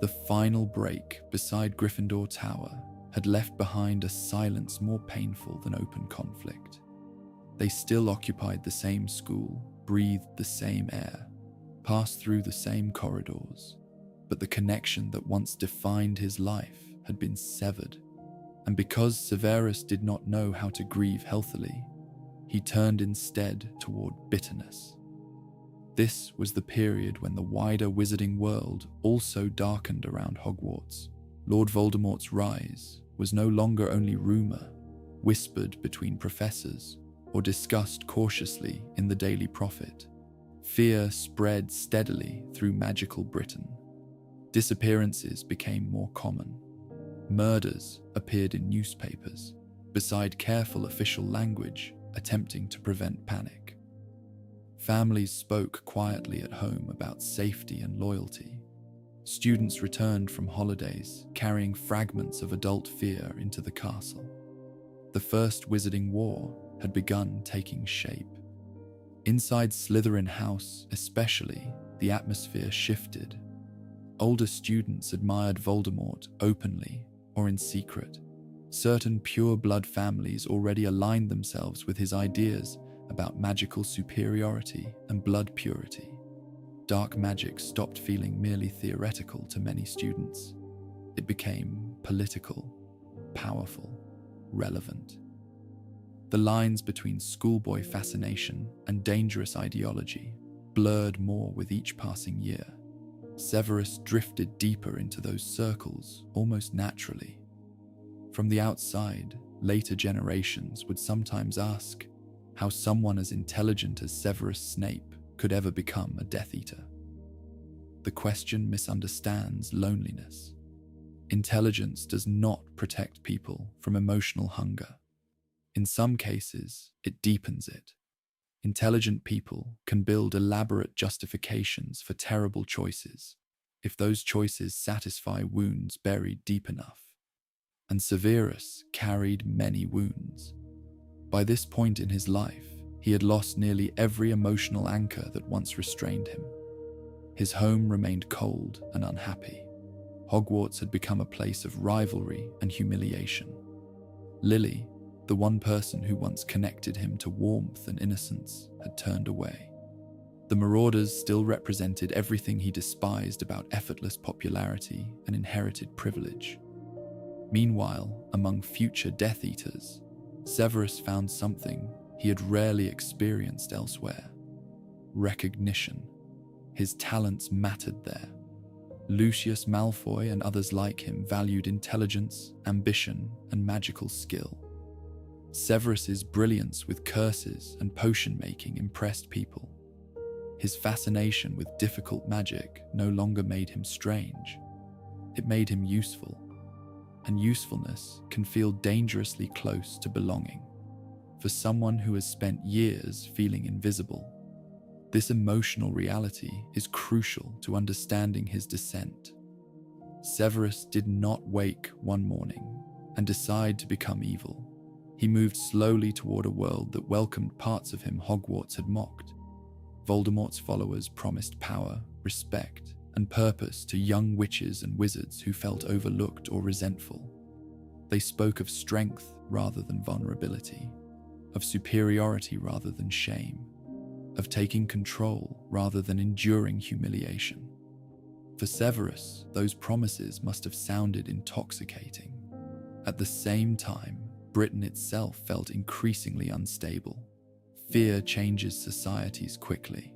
The final break beside Gryffindor Tower had left behind a silence more painful than open conflict. They still occupied the same school, breathed the same air, passed through the same corridors, but the connection that once defined his life had been severed. And because Severus did not know how to grieve healthily, he turned instead toward bitterness. This was the period when the wider wizarding world also darkened around Hogwarts. Lord Voldemort's rise was no longer only rumor, whispered between professors, or discussed cautiously in the Daily Prophet. Fear spread steadily through magical Britain. Disappearances became more common. Murders appeared in newspapers, beside careful official language attempting to prevent panic. Families spoke quietly at home about safety and loyalty. Students returned from holidays, carrying fragments of adult fear into the castle. The First Wizarding War had begun taking shape. Inside Slytherin House, especially, the atmosphere shifted. Older students admired Voldemort openly or in secret. Certain pure-blood families already aligned themselves with his ideas about magical superiority and blood purity. Dark magic stopped feeling merely theoretical to many students. It became political, powerful, relevant. The lines between schoolboy fascination and dangerous ideology blurred more with each passing year. Severus drifted deeper into those circles almost naturally. From the outside, later generations would sometimes ask how someone as intelligent as Severus Snape could ever become a Death Eater. The question misunderstands loneliness. Intelligence does not protect people from emotional hunger. In some cases, it deepens it. Intelligent people can build elaborate justifications for terrible choices if those choices satisfy wounds buried deep enough. And Severus carried many wounds. By this point in his life, he had lost nearly every emotional anchor that once restrained him. His home remained cold and unhappy. Hogwarts had become a place of rivalry and humiliation. Lily, the one person who once connected him to warmth and innocence, had turned away. The Marauders still represented everything he despised about effortless popularity and inherited privilege. Meanwhile, among future Death Eaters, Severus found something he had rarely experienced elsewhere: recognition. His talents mattered there. Lucius Malfoy and others like him valued intelligence, ambition, and magical skill. Severus's brilliance with curses and potion-making impressed people. His fascination with difficult magic no longer made him strange. It made him useful. And usefulness can feel dangerously close to belonging. For someone who has spent years feeling invisible, this emotional reality is crucial to understanding his descent. Severus did not wake one morning and decide to become evil. He moved slowly toward a world that welcomed parts of him Hogwarts had mocked. Voldemort's followers promised power, respect, and purpose to young witches and wizards who felt overlooked or resentful. They spoke of strength rather than vulnerability, of superiority rather than shame, of taking control rather than enduring humiliation. For Severus, those promises must have sounded intoxicating. At the same time, Britain itself felt increasingly unstable. Fear changes societies quickly.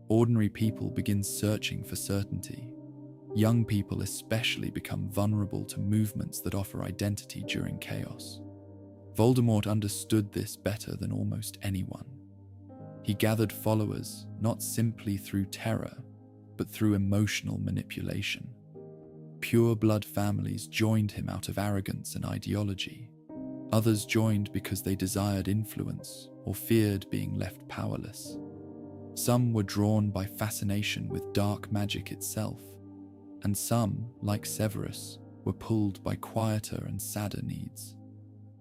Ordinary people begin searching for certainty. Young people especially become vulnerable to movements that offer identity during chaos. Voldemort understood this better than almost anyone. He gathered followers not simply through terror, but through emotional manipulation. Pure-blood families joined him out of arrogance and ideology. Others joined because they desired influence or feared being left powerless. Some were drawn by fascination with dark magic itself, and some, like Severus, were pulled by quieter and sadder needs: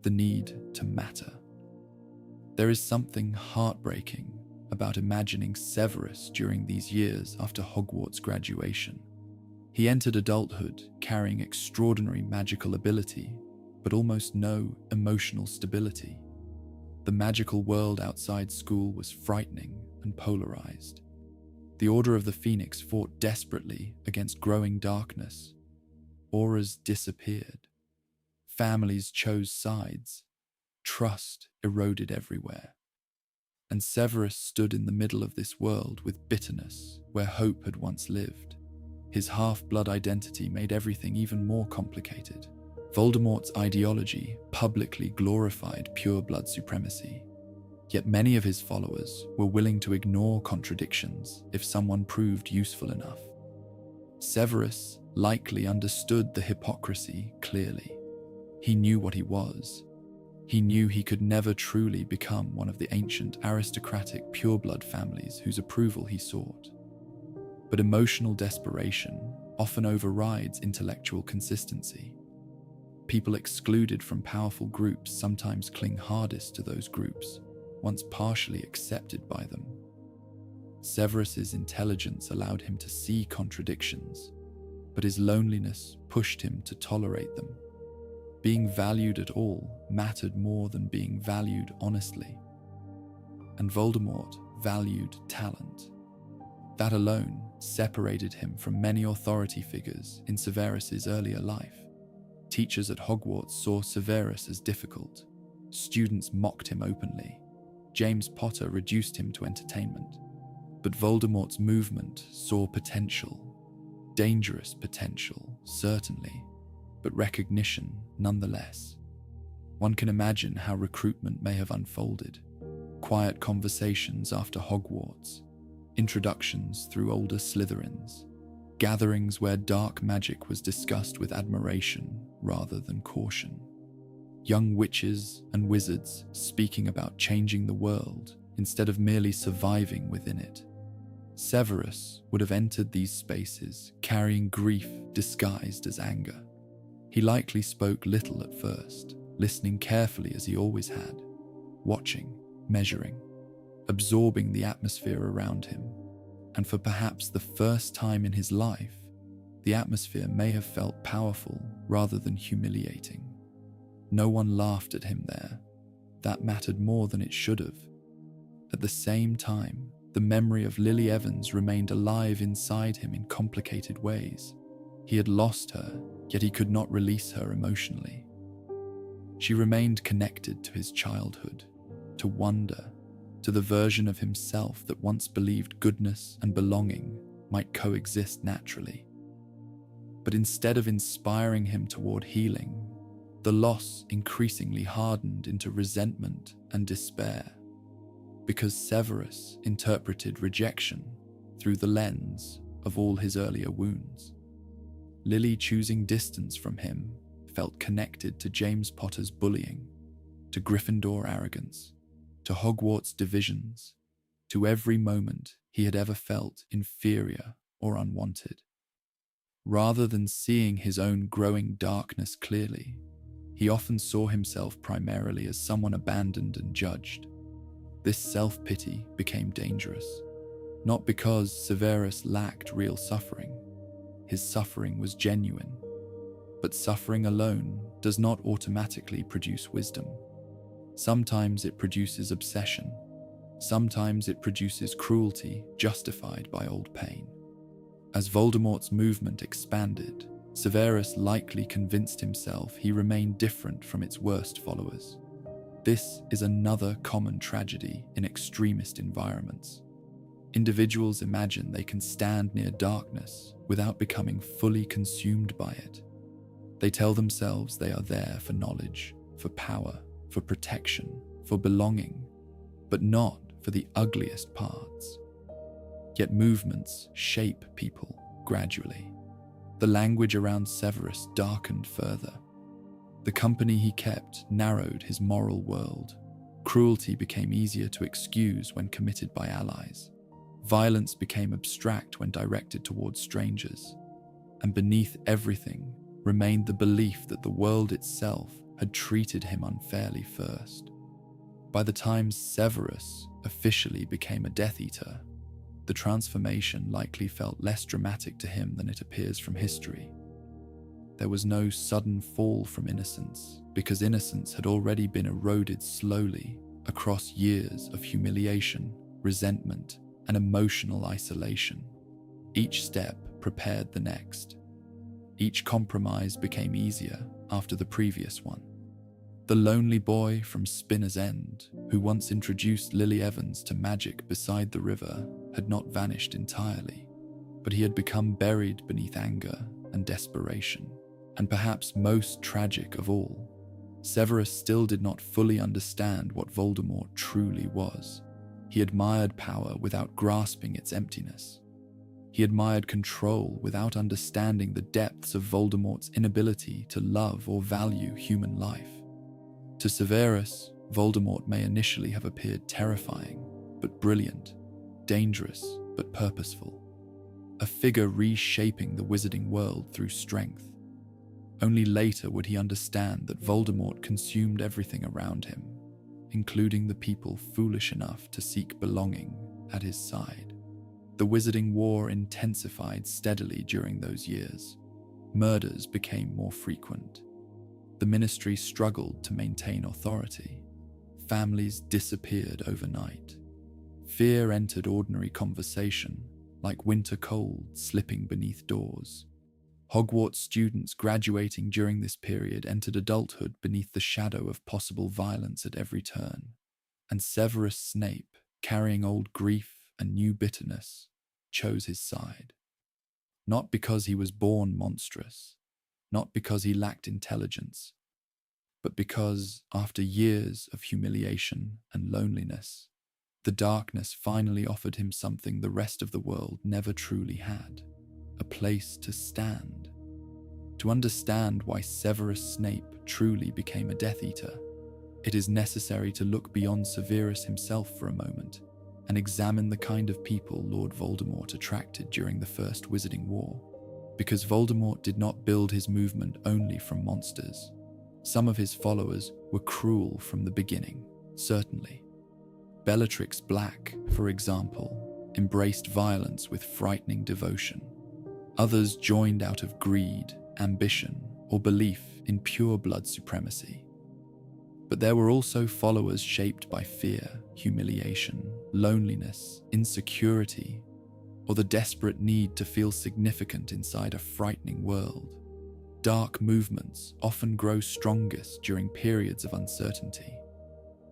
the need to matter. There is something heartbreaking about imagining Severus during these years after Hogwarts graduation. He entered adulthood carrying extraordinary magical ability, but almost no emotional stability. The magical world outside school was frightening and polarized. The Order of the Phoenix fought desperately against growing darkness. Auras disappeared. Families chose sides. Trust eroded everywhere. And Severus stood in the middle of this world with bitterness where hope had once lived. His half-blood identity made everything even more complicated. Voldemort's ideology publicly glorified pure-blood supremacy. Yet many of his followers were willing to ignore contradictions if someone proved useful enough. Severus likely understood the hypocrisy clearly. He knew what he was. He knew he could never truly become one of the ancient aristocratic pureblood families whose approval he sought. But emotional desperation often overrides intellectual consistency. People excluded from powerful groups sometimes cling hardest to those groups, once partially accepted by them. Severus's intelligence allowed him to see contradictions, but his loneliness pushed him to tolerate them. Being valued at all mattered more than being valued honestly. And Voldemort valued talent. That alone separated him from many authority figures in Severus's earlier life. Teachers at Hogwarts saw Severus as difficult. Students mocked him openly. James Potter reduced him to entertainment. But Voldemort's movement saw potential. Dangerous potential, certainly, but recognition nonetheless. One can imagine how recruitment may have unfolded. Quiet conversations after Hogwarts, introductions through older Slytherins, gatherings where dark magic was discussed with admiration rather than caution. Young witches and wizards speaking about changing the world instead of merely surviving within it. Severus would have entered these spaces carrying grief disguised as anger. He likely spoke little at first, listening carefully as he always had, watching, measuring, absorbing the atmosphere around him. And for perhaps the first time in his life, the atmosphere may have felt powerful rather than humiliating. No one laughed at him there. That mattered more than it should have. At the same time, the memory of Lily Evans remained alive inside him in complicated ways. He had lost her, yet he could not release her emotionally. She remained connected to his childhood, to wonder, to the version of himself that once believed goodness and belonging might coexist naturally. But instead of inspiring him toward healing, the loss increasingly hardened into resentment and despair, because Severus interpreted rejection through the lens of all his earlier wounds. Lily choosing distance from him felt connected to James Potter's bullying, to Gryffindor arrogance, to Hogwarts divisions, to every moment he had ever felt inferior or unwanted. Rather than seeing his own growing darkness clearly, he often saw himself primarily as someone abandoned and judged. This self-pity became dangerous, not because Severus lacked real suffering. His suffering was genuine, but suffering alone does not automatically produce wisdom. Sometimes it produces obsession. Sometimes it produces cruelty justified by old pain. As Voldemort's movement expanded, Severus likely convinced himself he remained different from its worst followers. This is another common tragedy in extremist environments. Individuals imagine they can stand near darkness without becoming fully consumed by it. They tell themselves they are there for knowledge, for power, for protection, for belonging, but not for the ugliest parts. Yet movements shape people gradually. The language around Severus darkened further. The company he kept narrowed his moral world. Cruelty became easier to excuse when committed by allies. Violence became abstract when directed towards strangers. And beneath everything remained the belief that the world itself had treated him unfairly first. By the time Severus officially became a Death Eater, the transformation likely felt less dramatic to him than it appears from history. There was no sudden fall from innocence, because innocence had already been eroded slowly across years of humiliation, resentment, and emotional isolation. Each step prepared the next. Each compromise became easier after the previous one. The lonely boy from Spinner's End, who once introduced Lily Evans to magic beside the river, had not vanished entirely, but he had become buried beneath anger and desperation. And perhaps most tragic of all, Severus still did not fully understand what Voldemort truly was. He admired power without grasping its emptiness. He admired control without understanding the depths of Voldemort's inability to love or value human life. To Severus, Voldemort may initially have appeared terrifying, but brilliant, dangerous, but purposeful. a figure reshaping the wizarding world through strength. Only later would he understand that Voldemort consumed everything around him, including the people foolish enough to seek belonging at his side. The Wizarding War intensified steadily during those years. Murders became more frequent. The Ministry struggled to maintain authority. Families disappeared overnight. Fear entered ordinary conversation, like winter cold slipping beneath doors. Hogwarts students graduating during this period entered adulthood beneath the shadow of possible violence at every turn. And Severus Snape, carrying old grief and new bitterness, chose his side. Not because he was born monstrous, not because he lacked intelligence, but because, after years of humiliation and loneliness, the darkness finally offered him something the rest of the world never truly had: a place to stand. To understand why Severus Snape truly became a Death Eater, it is necessary to look beyond Severus himself for a moment and examine the kind of people Lord Voldemort attracted during the First Wizarding War. Because Voldemort did not build his movement only from monsters. Some of his followers were cruel from the beginning, certainly. Bellatrix Black, for example, embraced violence with frightening devotion. Others joined out of greed, ambition, or belief in pure blood supremacy. But there were also followers shaped by fear, humiliation, loneliness, insecurity, or the desperate need to feel significant inside a frightening world. Dark movements often grow strongest during periods of uncertainty.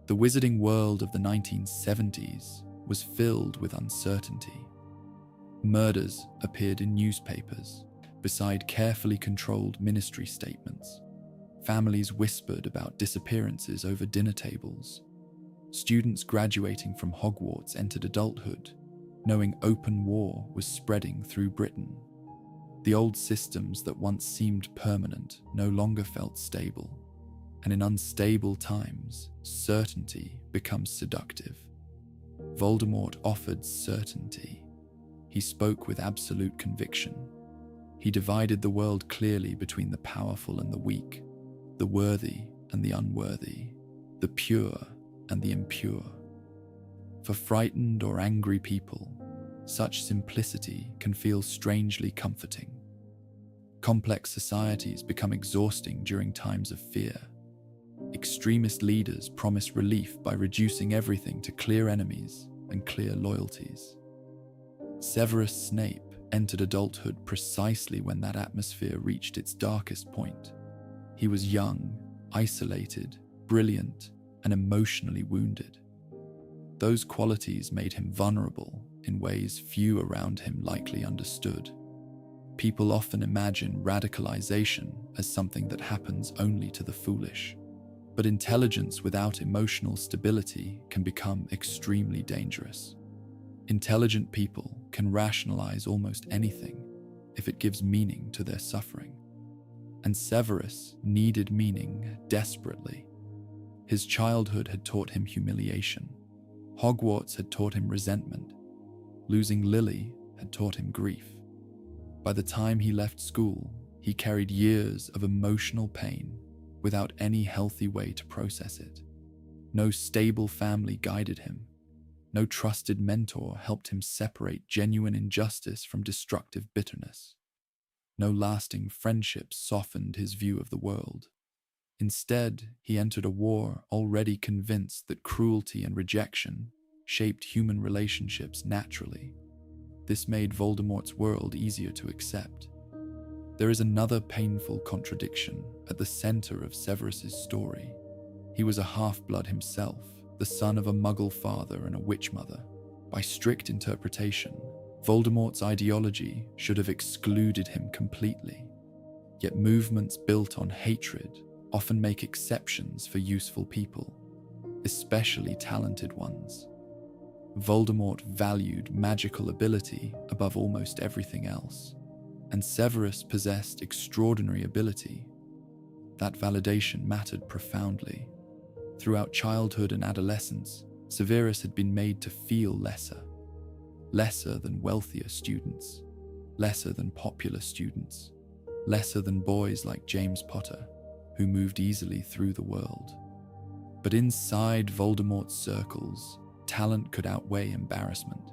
The wizarding world of the 1970s was filled with uncertainty. Murders appeared in newspapers, beside carefully controlled ministry statements. Families whispered about disappearances over dinner tables. Students graduating from Hogwarts entered adulthood, knowing open war was spreading through Britain. The old systems that once seemed permanent no longer felt stable, and in unstable times, certainty becomes seductive. Voldemort offered certainty. He spoke with absolute conviction. He divided the world clearly between the powerful and the weak, the worthy and the unworthy, the pure and the impure. For frightened or angry people, such simplicity can feel strangely comforting. Complex societies become exhausting during times of fear. Extremist leaders promise relief by reducing everything to clear enemies and clear loyalties. Severus Snape entered adulthood precisely when that atmosphere reached its darkest point. He was young, isolated, brilliant, and emotionally wounded. Those qualities made him vulnerable in ways few around him likely understood. People often imagine radicalization as something that happens only to the foolish. But intelligence without emotional stability can become extremely dangerous. Intelligent people can rationalize almost anything if it gives meaning to their suffering. And Severus needed meaning desperately. His childhood had taught him humiliation. Hogwarts had taught him resentment. Losing Lily had taught him grief. By the time he left school, he carried years of emotional pain without any healthy way to process it. No stable family guided him. No trusted mentor helped him separate genuine injustice from destructive bitterness. No lasting friendship softened his view of the world. Instead, he entered a war already convinced that cruelty and rejection shaped human relationships naturally. This made Voldemort's world easier to accept. There is another painful contradiction at the center of Severus's story. He was a half-blood himself, the son of a Muggle father and a witch mother. By strict interpretation, Voldemort's ideology should have excluded him completely. Yet movements built on hatred often make exceptions for useful people, especially talented ones. Voldemort valued magical ability above almost everything else, and Severus possessed extraordinary ability. That validation mattered profoundly. Throughout childhood and adolescence, Severus had been made to feel lesser than wealthier students. lesser than popular students, lesser than boys like James Potter, who moved easily through the world. But inside Voldemort's circles, talent could outweigh embarrassment,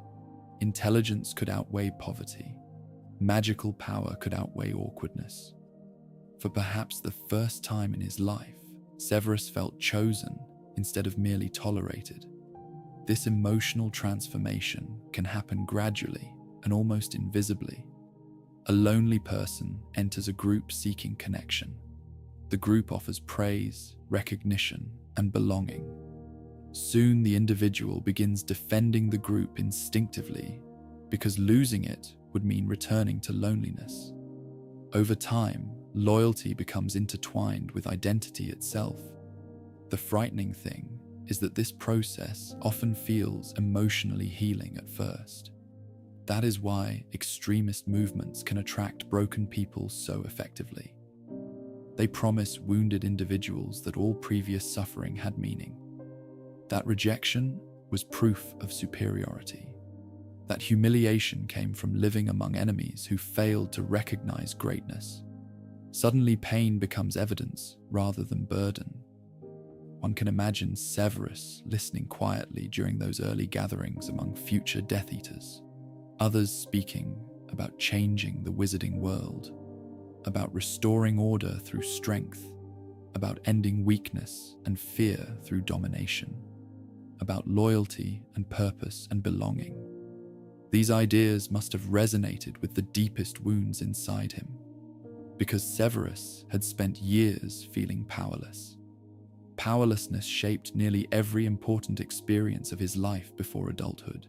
intelligence could outweigh poverty, magical power could outweigh awkwardness. For perhaps the first time in his life, Severus felt chosen instead of merely tolerated. This emotional transformation can happen gradually and almost invisibly. A lonely person enters a group seeking connection. The group offers praise, recognition, and belonging. Soon the individual begins defending the group instinctively because losing it would mean returning to loneliness. Over time, loyalty becomes intertwined with identity itself. The frightening thing is that this process often feels emotionally healing at first. That is why extremist movements can attract broken people so effectively. They promise wounded individuals that all previous suffering had meaning. That rejection was proof of superiority. That humiliation came from living among enemies who failed to recognize greatness. Suddenly pain becomes evidence rather than burden. One can imagine Severus listening quietly during those early gatherings among future Death Eaters. Others speaking about changing the wizarding world, about restoring order through strength, about ending weakness and fear through domination, about loyalty and purpose and belonging. These ideas must have resonated with the deepest wounds inside him, because Severus had spent years feeling powerless. Powerlessness shaped nearly every important experience of his life before adulthood.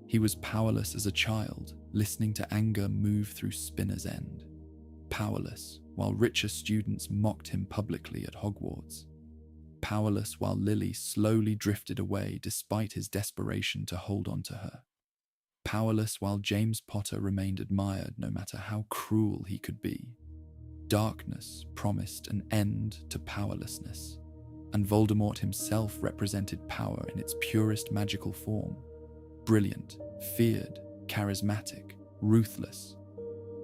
He was powerless as a child, listening to anger move through Spinner's End. Powerless while richer students mocked him publicly at Hogwarts. Powerless while Lily slowly drifted away despite his desperation to hold on to her. Powerless while James Potter remained admired no matter how cruel he could be. Darkness promised an end to powerlessness, and Voldemort himself represented power in its purest magical form. Brilliant, feared, charismatic, ruthless.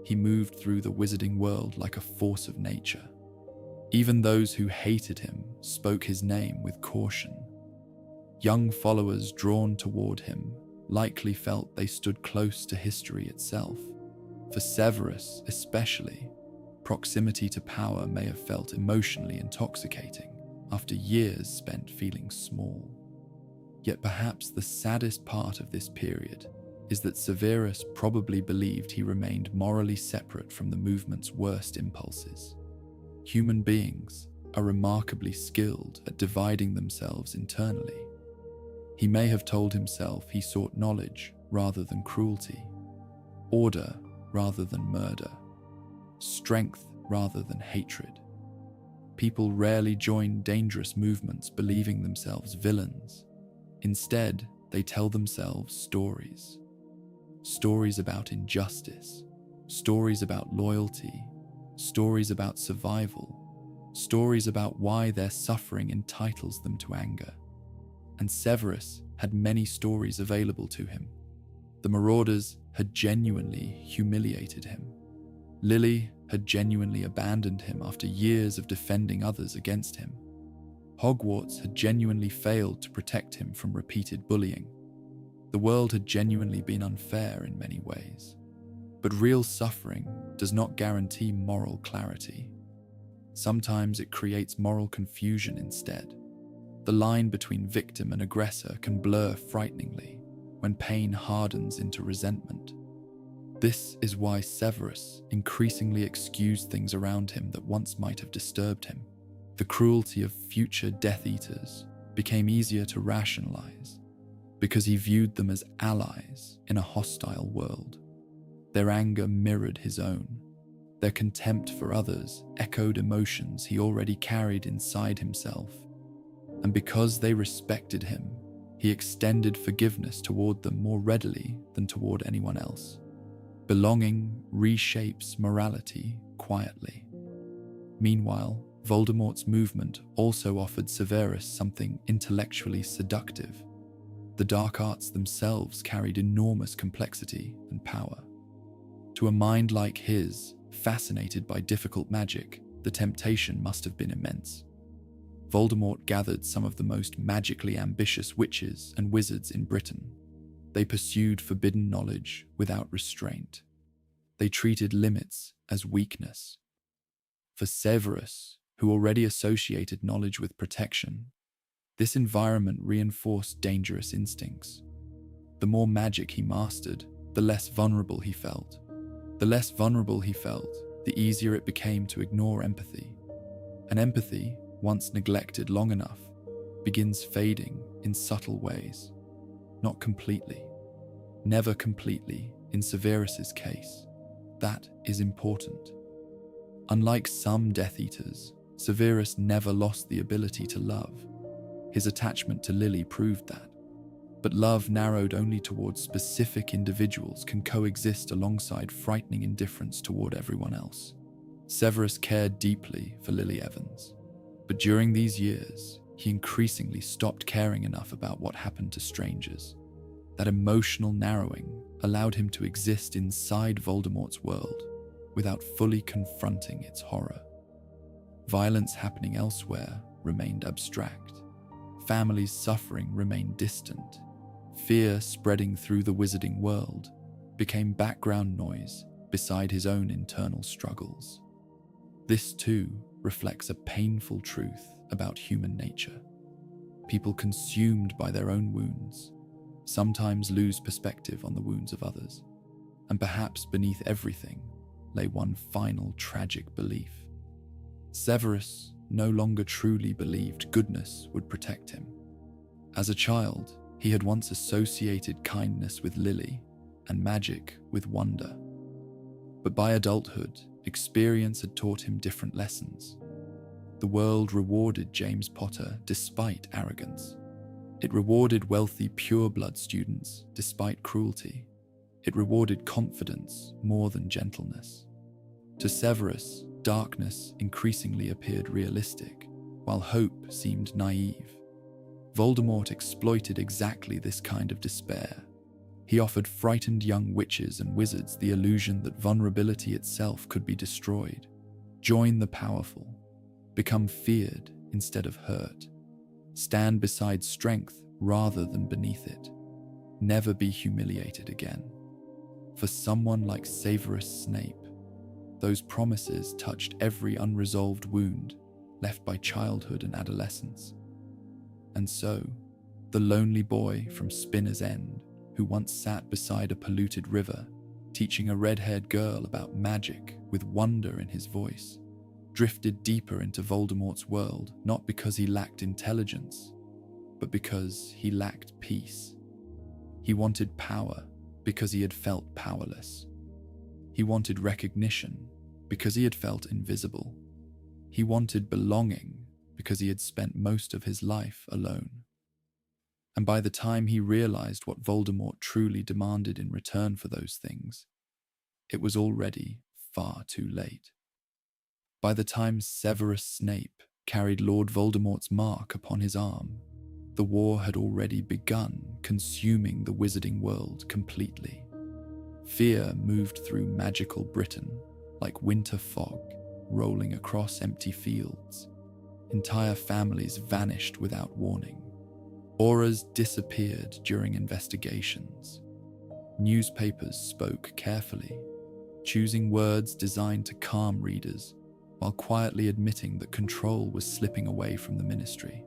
He moved through the wizarding world like a force of nature. Even those who hated him spoke his name with caution. Young followers drawn toward him likely felt they stood close to history itself. For Severus especially, proximity to power may have felt emotionally intoxicating after years spent feeling small. Yet perhaps the saddest part of this period is that Severus probably believed he remained morally separate from the movement's worst impulses. Human beings are remarkably skilled at dividing themselves internally. He may have told himself he sought knowledge rather than cruelty, order rather than murder, strength rather than hatred. People rarely join dangerous movements believing themselves villains. Instead, they tell themselves stories. Stories about injustice, stories about loyalty, stories about survival, stories about why their suffering entitles them to anger. And Severus had many stories available to him. The Marauders had genuinely humiliated him. Lily had genuinely abandoned him after years of defending others against him. Hogwarts had genuinely failed to protect him from repeated bullying. The world had genuinely been unfair in many ways. But real suffering does not guarantee moral clarity. Sometimes it creates moral confusion instead. The line between victim and aggressor can blur frighteningly when pain hardens into resentment. This is why Severus increasingly excused things around him that once might have disturbed him. The cruelty of future Death Eaters became easier to rationalize because he viewed them as allies in a hostile world. Their anger mirrored his own. Their contempt for others echoed emotions he already carried inside himself. And because they respected him, he extended forgiveness toward them more readily than toward anyone else. Belonging reshapes morality quietly. Meanwhile, Voldemort's movement also offered Severus something intellectually seductive. The dark arts themselves carried enormous complexity and power. To a mind like his, fascinated by difficult magic, the temptation must have been immense. Voldemort gathered some of the most magically ambitious witches and wizards in Britain. They pursued forbidden knowledge without restraint. They treated limits as weakness. For Severus, who already associated knowledge with protection, this environment reinforced dangerous instincts. The more magic he mastered, the less vulnerable he felt. The less vulnerable he felt, the easier it became to ignore empathy. And empathy, once neglected long enough, begins fading in subtle ways. Not completely. Never completely in Severus's case. That is important. Unlike some Death Eaters, Severus never lost the ability to love. His attachment to Lily proved that. But love narrowed only towards specific individuals can coexist alongside frightening indifference toward everyone else. Severus cared deeply for Lily Evans, but during these years, he increasingly stopped caring enough about what happened to strangers. That emotional narrowing allowed him to exist inside Voldemort's world without fully confronting its horror. Violence happening elsewhere remained abstract. Families suffering remained distant. Fear spreading through the wizarding world became background noise beside his own internal struggles. This too reflects a painful truth about human nature. People consumed by their own wounds sometimes lose perspective on the wounds of others, and perhaps beneath everything lay one final tragic belief. Severus no longer truly believed goodness would protect him. As a child, he had once associated kindness with Lily and magic with wonder. But by adulthood, experience had taught him different lessons. The world rewarded James Potter despite arrogance. It rewarded wealthy pure-blood students despite cruelty. It rewarded confidence more than gentleness. To Severus, darkness increasingly appeared realistic, while hope seemed naive. Voldemort exploited exactly this kind of despair. He offered frightened young witches and wizards the illusion that vulnerability itself could be destroyed. Join the powerful. Become feared instead of hurt. Stand beside strength rather than beneath it. Never be humiliated again. For someone like Severus Snape, those promises touched every unresolved wound left by childhood and adolescence. And so, the lonely boy from Spinner's End, who once sat beside a polluted river, teaching a red-haired girl about magic with wonder in his voice, drifted deeper into Voldemort's world not because he lacked intelligence, but because he lacked peace. He wanted power because he had felt powerless. He wanted recognition because he had felt invisible. He wanted belonging because he had spent most of his life alone. And by the time he realized what Voldemort truly demanded in return for those things, it was already far too late. By the time Severus Snape carried Lord Voldemort's mark upon his arm, the war had already begun, consuming the wizarding world completely. Fear moved through magical Britain like winter fog rolling across empty fields. Entire families vanished without warning. Auras disappeared during investigations. Newspapers spoke carefully, choosing words designed to calm readers while quietly admitting that control was slipping away from the ministry.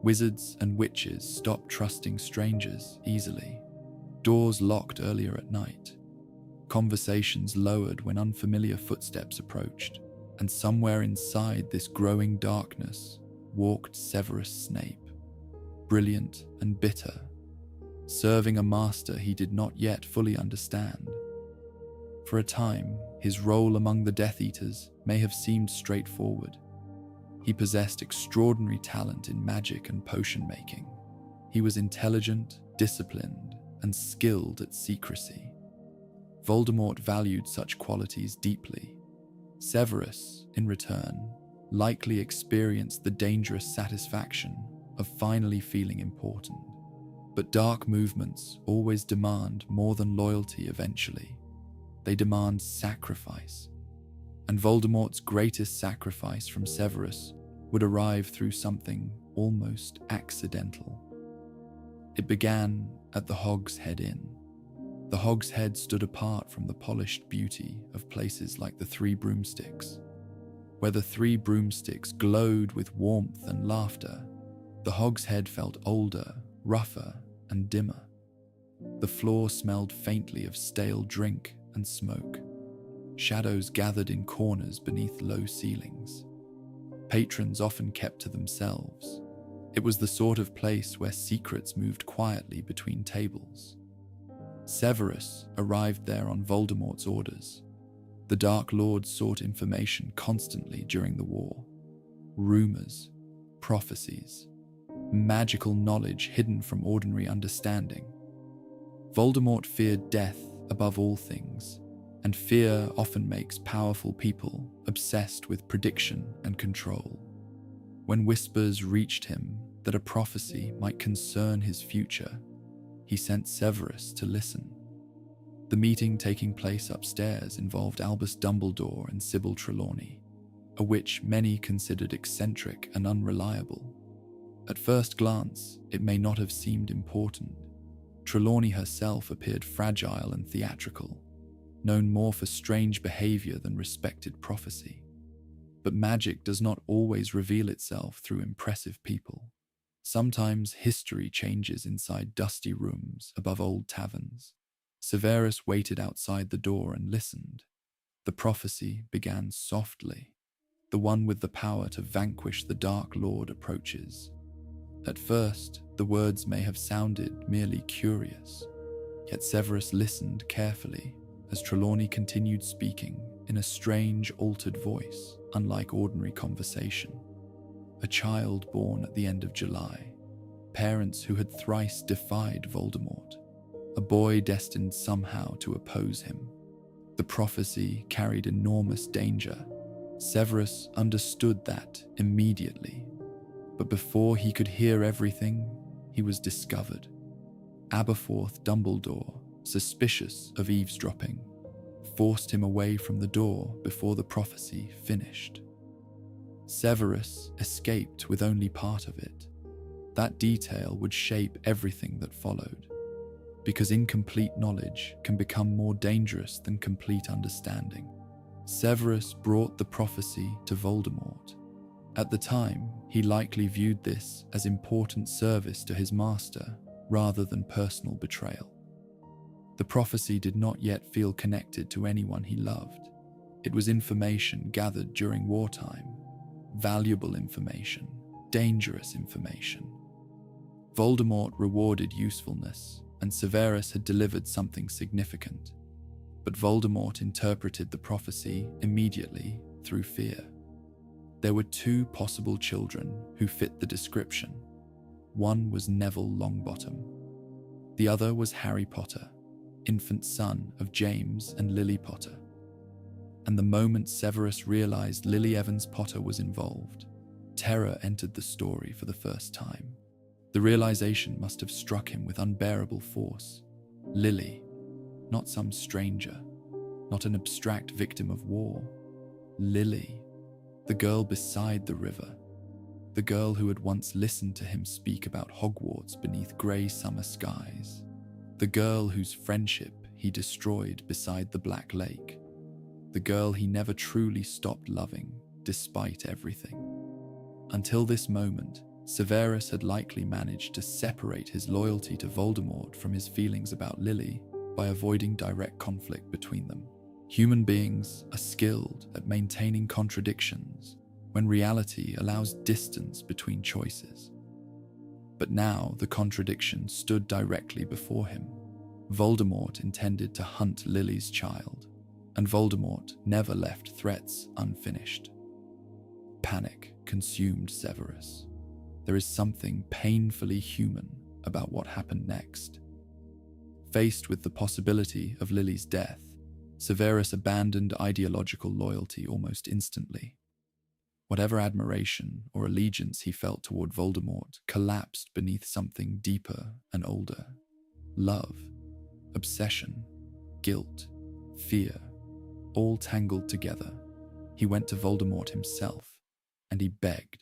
Wizards and witches stopped trusting strangers easily. Doors locked earlier at night. Conversations lowered when unfamiliar footsteps approached. And somewhere inside this growing darkness walked Severus Snape, brilliant and bitter, serving a master he did not yet fully understand. For a time, his role among the Death Eaters may have seemed straightforward. He possessed extraordinary talent in magic and potion making. He was intelligent, disciplined, and skilled at secrecy. Voldemort valued such qualities deeply. Severus, in return, likely experienced the dangerous satisfaction of finally feeling important. But dark movements always demand more than loyalty eventually. They demand sacrifice. And Voldemort's greatest sacrifice from Severus would arrive through something almost accidental. It began at the Hog's Head Inn. The Hog's Head stood apart from the polished beauty of places like the Three Broomsticks. Where the Three Broomsticks glowed with warmth and laughter, the Hog's Head felt older, rougher, and dimmer. The floor smelled faintly of stale drink and smoke. Shadows gathered in corners beneath low ceilings. Patrons often kept to themselves. It was the sort of place where secrets moved quietly between tables. Severus arrived there on Voldemort's orders. The Dark Lord sought information constantly during the war. Rumors, prophecies, magical knowledge hidden from ordinary understanding. Voldemort feared death above all things, and fear often makes powerful people obsessed with prediction and control. When whispers reached him that a prophecy might concern his future, he sent Severus to listen. The meeting taking place upstairs involved Albus Dumbledore and Sybil Trelawney, a witch many considered eccentric and unreliable. At first glance, it may not have seemed important. Trelawney herself appeared fragile and theatrical, known more for strange behavior than respected prophecy. But magic does not always reveal itself through impressive people. Sometimes history changes inside dusty rooms above old taverns. Severus waited outside the door and listened. The prophecy began softly. The one with the power to vanquish the Dark Lord approaches. At first, the words may have sounded merely curious, yet Severus listened carefully as Trelawney continued speaking in a strange, altered voice, unlike ordinary conversation. A child born at the end of July, parents who had thrice defied Voldemort, a boy destined somehow to oppose him. The prophecy carried enormous danger. Severus understood that immediately, but before he could hear everything, he was discovered. Aberforth Dumbledore, suspicious of eavesdropping, forced him away from the door before the prophecy finished. Severus escaped with only part of it. That detail would shape everything that followed, because incomplete knowledge can become more dangerous than complete understanding. Severus brought the prophecy to Voldemort. At the time, he likely viewed this as important service to his master rather than personal betrayal. The prophecy did not yet feel connected to anyone he loved. It was information gathered during wartime, valuable information, dangerous information. Voldemort rewarded usefulness, and Severus had delivered something significant. But Voldemort interpreted the prophecy immediately through fear. There were two possible children who fit the description. One was Neville Longbottom. The other was Harry Potter, infant son of James and Lily Potter. And the moment Severus realized Lily Evans Potter was involved, terror entered the story for the first time. The realization must have struck him with unbearable force. Lily, not some stranger, not an abstract victim of war. Lily, the girl beside the river, the girl who had once listened to him speak about Hogwarts beneath grey summer skies, the girl whose friendship he destroyed beside the Black Lake, the girl he never truly stopped loving despite everything. Until this moment, Severus had likely managed to separate his loyalty to Voldemort from his feelings about Lily by avoiding direct conflict between them. Human beings are skilled at maintaining contradictions when reality allows distance between choices. But now the contradiction stood directly before him. Voldemort intended to hunt Lily's child, and Voldemort never left threats unfinished. Panic consumed Severus. There is something painfully human about what happened next. Faced with the possibility of Lily's death, Severus abandoned ideological loyalty almost instantly. Whatever admiration or allegiance he felt toward Voldemort collapsed beneath something deeper and older. Love, obsession, guilt, fear, all tangled together. He went to Voldemort himself, and he begged